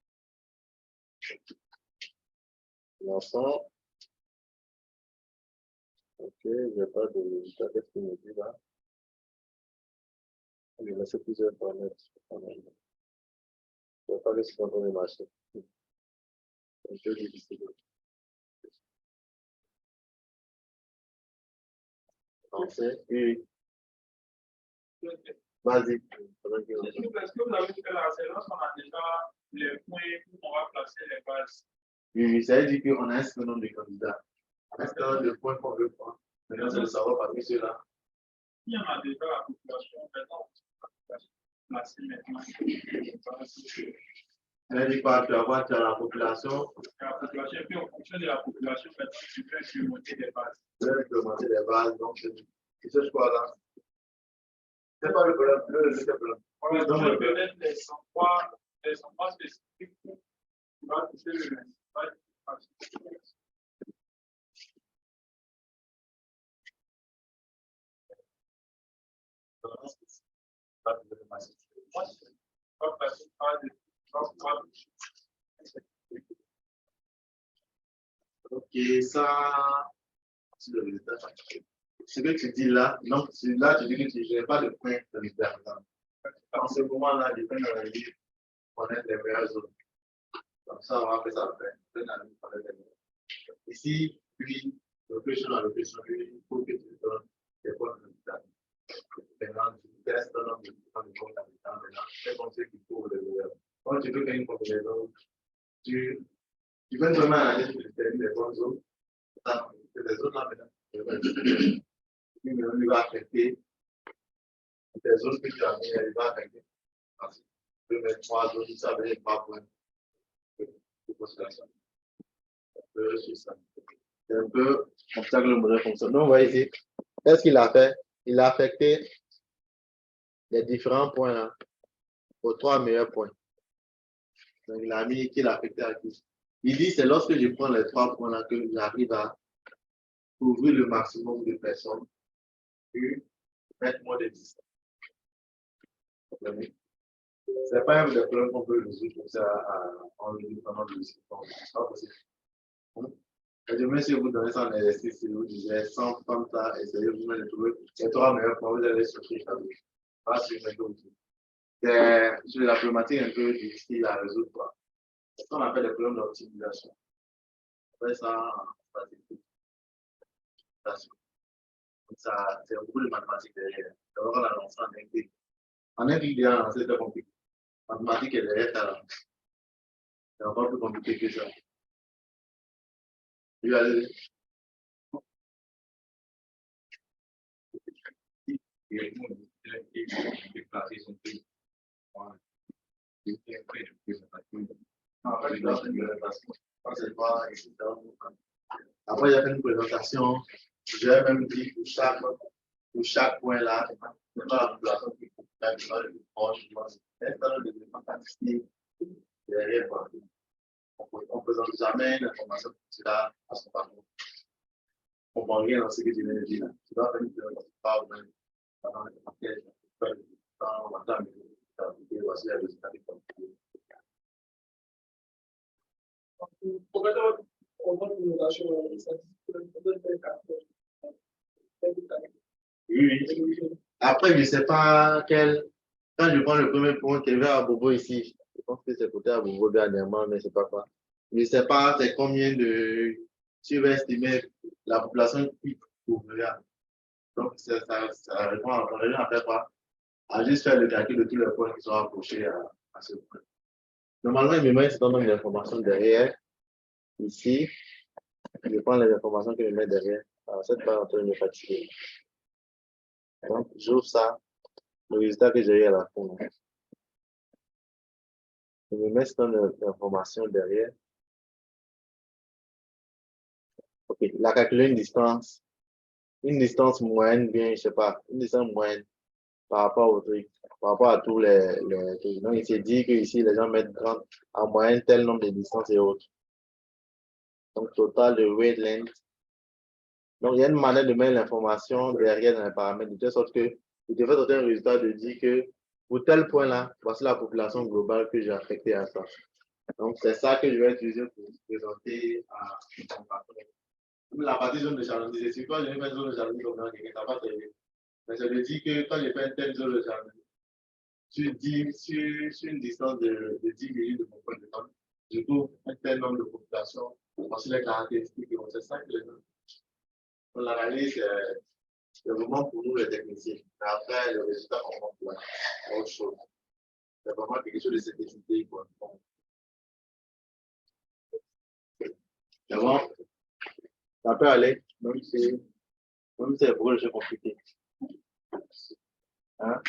Lançons. Ok, je n'ai pas de. Qu'est-ce qu'il me dit là? Je vais laisser plusieurs paramètres. Je ne vais pas laisser dans les marchés. C'est un peu difficile. Oui. Vas-y. Est-ce que vous avez fait la séance, on a déjà les points où on va placer les bases? Oui, ça veut dire qu'on a un certain nombre de candidats. Un certain nombre de points qu'on veut prendre. Maintenant, c'est de savoir parmi ceux-là. Il y en a déjà la population, maintenant, placée maintenant. Ça veut dire quoi? Tu vas voir, tu as la population. La population, et puis en fonction de la population, maintenant, tu peux implémenter des bases. Tu peux implémenter les bases. Donc, c'est ce choix-là. C'est pas le problème. Le problème. Voilà, donc, peut-être les endroits spécifiques où tu vas toucher le principal. Ok, ça, c'est le résultat. Ce que tu dis là, donc là, tu dis que tu n'as pas de point de résultat. En ce moment-là, je peux analyser, connaître les meilleures zones. Comme ça, on va faire ça après. Ici, puis, location, il faut que tu donnes des points de résultat. Maintenant, tu testes un nombre de points de résultat. Maintenant, c'est comme ça qu'il faut le meilleur. Quand tu veux faire une combinaison, tu peux vraiment analyser les bonnes zones. C'est des zones là maintenant. Il va affecter les zones que tu as mis, il va affecter. Parce que tu peux mettre 3 zones, ça veut dire 3 points de constellation. C'est un peu comme ça que le modèle fonctionne. Donc, vous voyez ici, qu'est-ce qu'il a fait? Il a affecté les différents points là aux 3 meilleurs points. Donc, il a mis qu'il a affecté à qui? Il dit c'est lorsque je prends les 3 points là que j'arrive à couvrir le maximum de personnes et mettre moins de distance. C'est pas un des problèmes qu'on peut résoudre comme ça en pendant le discussion. C'est pas possible. Et demain, si vous donnez ça en exercice, si vous disiez 100 comme ça, essayez de trouver les 3 meilleurs points, vous allez sortir ça. Pas sur une méthode. C'est la problématique un peu difficile à résoudre. C'est ce qu'on appelle les problèmes d'optimisation. On fait ça en statistique. Ça, c'est beaucoup de mathématiques derrière. D'abord, on a lancé en intégrité. En intégrité, c'est très compliqué. Mathématiques est derrière ça. C'est encore plus compliqué que ça. Il va aller. Après, il y a fait une présentation. J'ai même dit pour chaque point là, c'est pas la population qui est la plus proche. C'est un élément statistique derrière. On ne présente jamais l'information que tu as à son parcours. On ne comprend rien dans ce que tu viens de dire. Tu dois faire une présentation par même pendant les enquêtes, dans la table, voici les résultats du parcours. Oui, oui. Après, je ne sais pas quel. Quand je prends le premier point qui est vers Abobo ici, je pense que c'est côté Abobo dernièrement, mais je ne sais pas quoi. Je ne sais pas c'est combien de. Tu vas estimer la population qui couvrira. Donc, ça répond à faire quoi? À juste faire le calcul de tous les points qui sont approchés à ce point. Normalement, il me met un certain nombre d'informations derrière. Ici, je prends les informations que je mets derrière. Alors, cette page est en train de me fatiguer. Donc, j'ouvre ça, le résultat que j'ai eu à la fin. Je me mets un certain nombre d'informations derrière. Ok, il a calculé une distance moyenne, bien, je ne sais pas, une distance moyenne par rapport au truc, par rapport à tous les trucs. Donc, il s'est dit que ici les gens mettent en moyenne tel nombre de distances et autres. Donc, total de wavelength. Donc, il y a une manière de mettre l'information derrière dans les paramètres, de telle sorte que vous devez donner un résultat de dire que pour tel point-là, voici la population globale que j'ai affectée à ça. Donc, c'est ça que je vais utiliser pour vous présenter à la partie zone de chalandise. Si toi, je vais faire zone de chalandise comme ça, quelqu'un n'a pas servi. Mais ça veut dire que quand je fais une telle zone de chalandise, sur une distance de 10 minutes de mon point de temps, je trouve un tel nombre de populations, voici les caractéristiques, c'est ça que les gens. L'analyse, c'est vraiment pour nous les techniciens. Mais après, le résultat, on va voir autre chose. C'est vraiment quelque chose de simplicité. peut aller, même si c'est beaucoup de choses compliquées. Hein?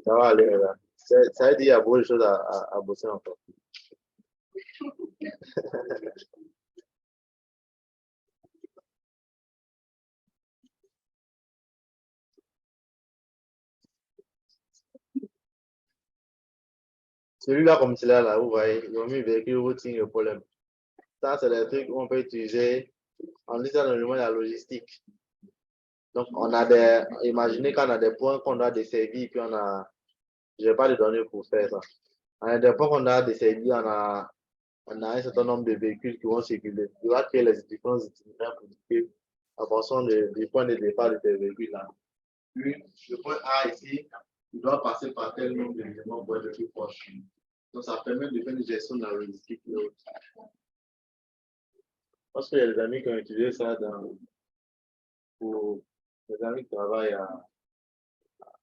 Ça va aller, là. Ça veut dire qu'il y a beaucoup de choses à bosser encore. Celui-là, comme celui-là, là, vous voyez, ils ont mis véhicule routing le problème. Ça, c'est des trucs qu'on peut utiliser en lisant dans le monde de la logistique. Donc, on a imaginez qu'on a des points qu'on doit desservir, puis je n'ai pas de données pour faire ça. On a des points qu'on doit desservir, on a un certain nombre de véhicules qui vont circuler. Tu vas créer les différents itinéraires pour dire en fonction du point de départ de tes véhicules là. Puis, le point A ici, il doit passer par tel nombre d'éléments pour être plus proche. Donc, ça permet de faire une gestion de la logistique. Parce qu'il y a des amis qui ont utilisé ça pour les amis qui travaillent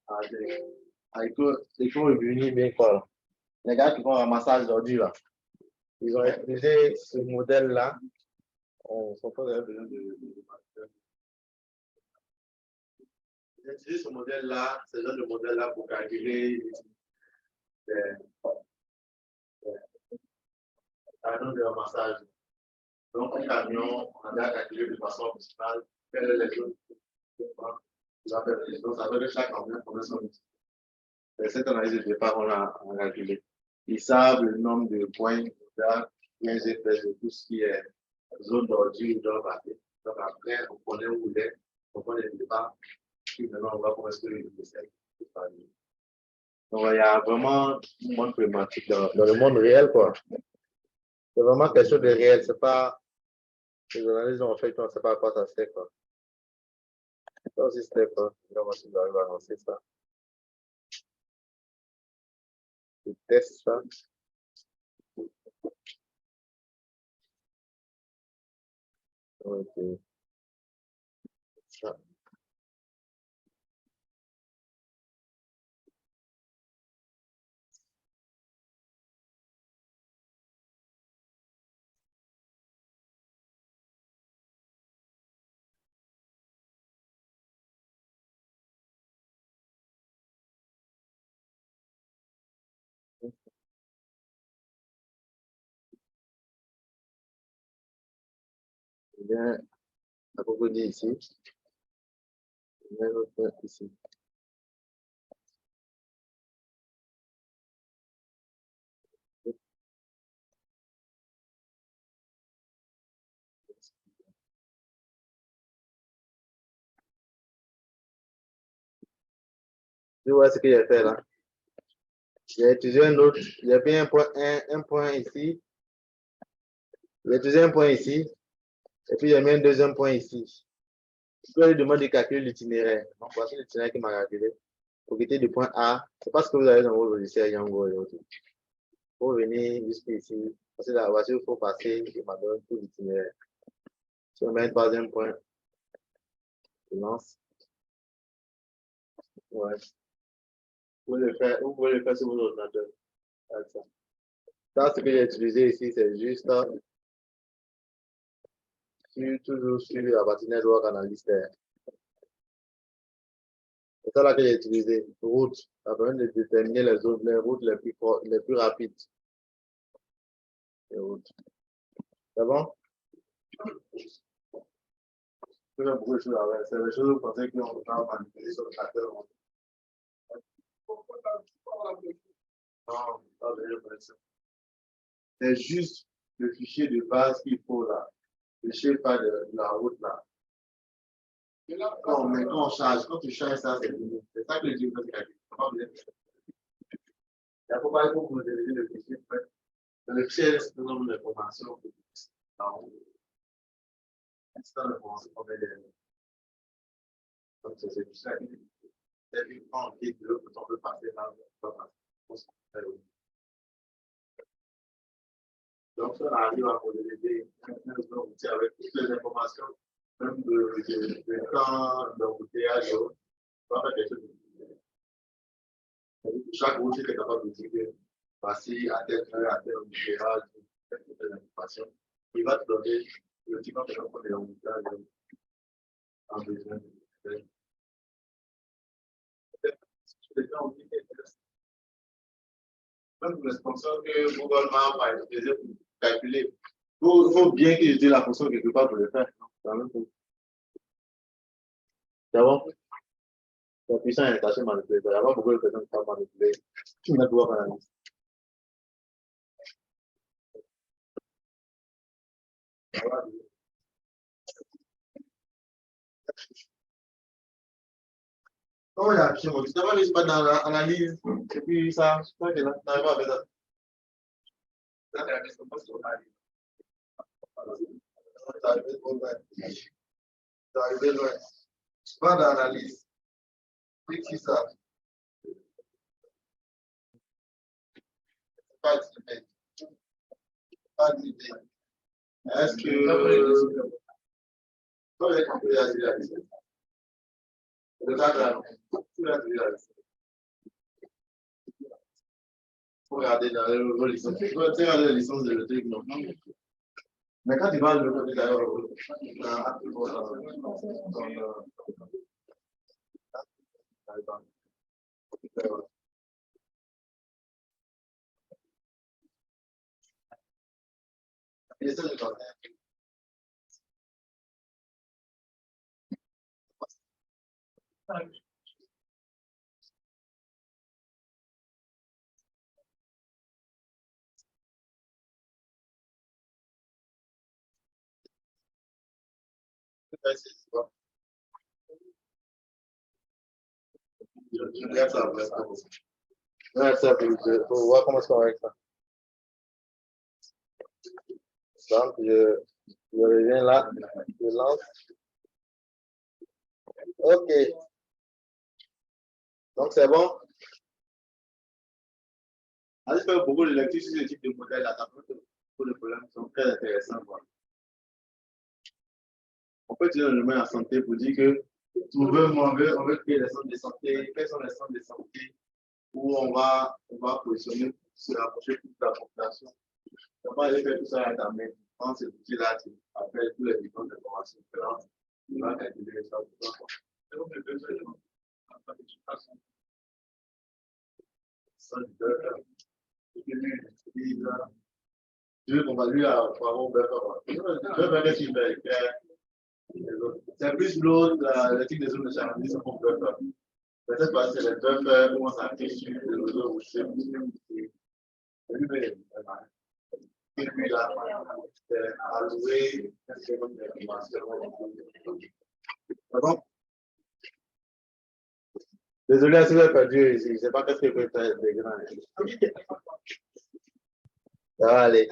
à éco-revenu, bien quoi. Les gars qui font un massage d'ordures là. Ils ont utilisé ce modèle-là. On ne sent pas besoin de ils ont utilisé ce modèle-là, ce genre de modèle-là pour calculer la nombre de massage. Donc, un camion, on a déjà calculé de façon optimale quelles sont les zones. Donc, ça veut dire que chaque camion combien son outil. Cette analyse de départ, on a calculé. Ils savent le nombre de points bien fait de tout ce qui est zone d'ordure, donc après, on connaît où il est, on connaît le départ, puis maintenant, on va commencer le décès. Donc, il y a vraiment une bonne problématique dans le monde réel, quoi. C'est vraiment quelque chose de réel, c'est pas les analyses ont fait, on ne sait pas à quoi ça sert, quoi. Ça aussi, c'était quoi? Là, moi, si j'arrive à lancer ça. Je teste ça. Ok. Ça. Eh bien, à propos d'ici, je vais le faire ici. Tu vois ce que j'ai fait là? J'ai utilisé un autre, j'ai pris un point ici, j'ai utilisé un point ici, et puis j'ai mis un deuxième point ici. Je peux lui demander de calculer l'itinéraire. Donc, voici l'itinéraire qui m'a calculé. Pour quitter du point A, c'est pas ce que vous avez dans vos logiciels Yango et autres. Pour venir jusqu'ici, parce que la voiture, il faut passer, il m'a donné tout l'itinéraire. Si on met un troisième point, je lance. Ouais. Vous pouvez le faire sur vos ordinateurs. Ça, ce que j'ai utilisé ici, c'est juste toujours sur la partie Network Analyst. C'est ça là que j'ai utilisé. Route. Ça permet de déterminer les routes les plus rapides. Les routes. C'est bon? C'est beaucoup de choses à faire. C'est des choses que vous pensez qu'on peut manipuler sur le tracteur. Non, pas de ça. C'est juste le fichier de base qu'il faut là. Le schéma de la route là. Quand on charge, quand tu charges ça, c'est ça que le diplôme calcule. Il ne faut pas modéliser le fichier. Dans le fichier, c'est un nombre d'informations. C'est un information qu'on met derrière. Donc, c'est tout ça. C'est une grande idée de l'autre, on peut passer là. Donc, ça, on arrive à modéliser avec toutes les informations, même de temps, d'embouteillage, on va faire quelque chose de chaque route est capable de dire que voici à tel heure, à tel embouteillage, telle information. Il va te donner Le petit quand on est en montage, en besoin de même pour les sponsors que Google Maps a utilisé pour calculer. Il faut bien qu'ils utilisent la fonction quelque part pour le faire. C'est la même chose. D'abord, la puissance est assez manipulée. Il y a pas beaucoup de personnes qui sont manipulées. Qui ne doit pas analyser. Comment il y a chez moi? D'abord, je ne pas dans l'analyse. Et puis ça, je crois que là, tu n'arrives pas à faire ça. Ça, c'est la question pas sur l'analyse. Tu arrives loin. Tu arrives loin. Tu vas dans l'analyse. Clique sur ça. Pas d'idée. Pas d'idée. Est-ce que. Comment est-ce qu'on peut réaliser? Le cadre, tu l'as déjà réalisé. Il faut regarder dans les licences. Il faut regarder les licences de le truc, non? Mais quand tu vas le côté d'ailleurs, je regarde ça après ça. Ouais, ça, pour voir comment ça va avec ça. Donc, je reviens là, je lance. OK. Donc, c'est bon. Allez faire beaucoup de lectures sur ce type de modèle là. Pour les problèmes qui sont très intéressants. On peut utiliser le domaine de la santé pour dire que on veut créer des centres de santé. Quels sont les centres de santé où on va positionner, se rapprocher toute la population? On va aller faire tout ça à ta main. Quand cet outil-là, tu appelles tous les différentes informations différentes, tu vas calculer ça pour toi. C'est comme le besoin de l'éducation. Ça, je veux qu'on va lui avoir un buffer. Je veux faire qu'est-ce qu'il fait. C'est plus l'autre, le type de zone de charge, c'est pour buffer. Peut-être parce que les buffers, comment ça fait sur le réseau, je sais et puis là, c'est alloué, c'est comme des informations. D'accord? Désolé si vous avez perdu ici, je ne sais pas qu'est-ce que peut faire des grands. Ça va aller.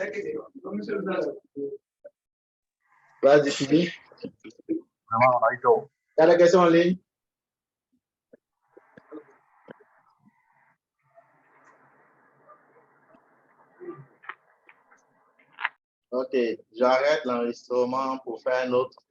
Vas-y, Philippe. T'as des questions en ligne? Ok, j'arrête l'enregistrement pour faire un autre.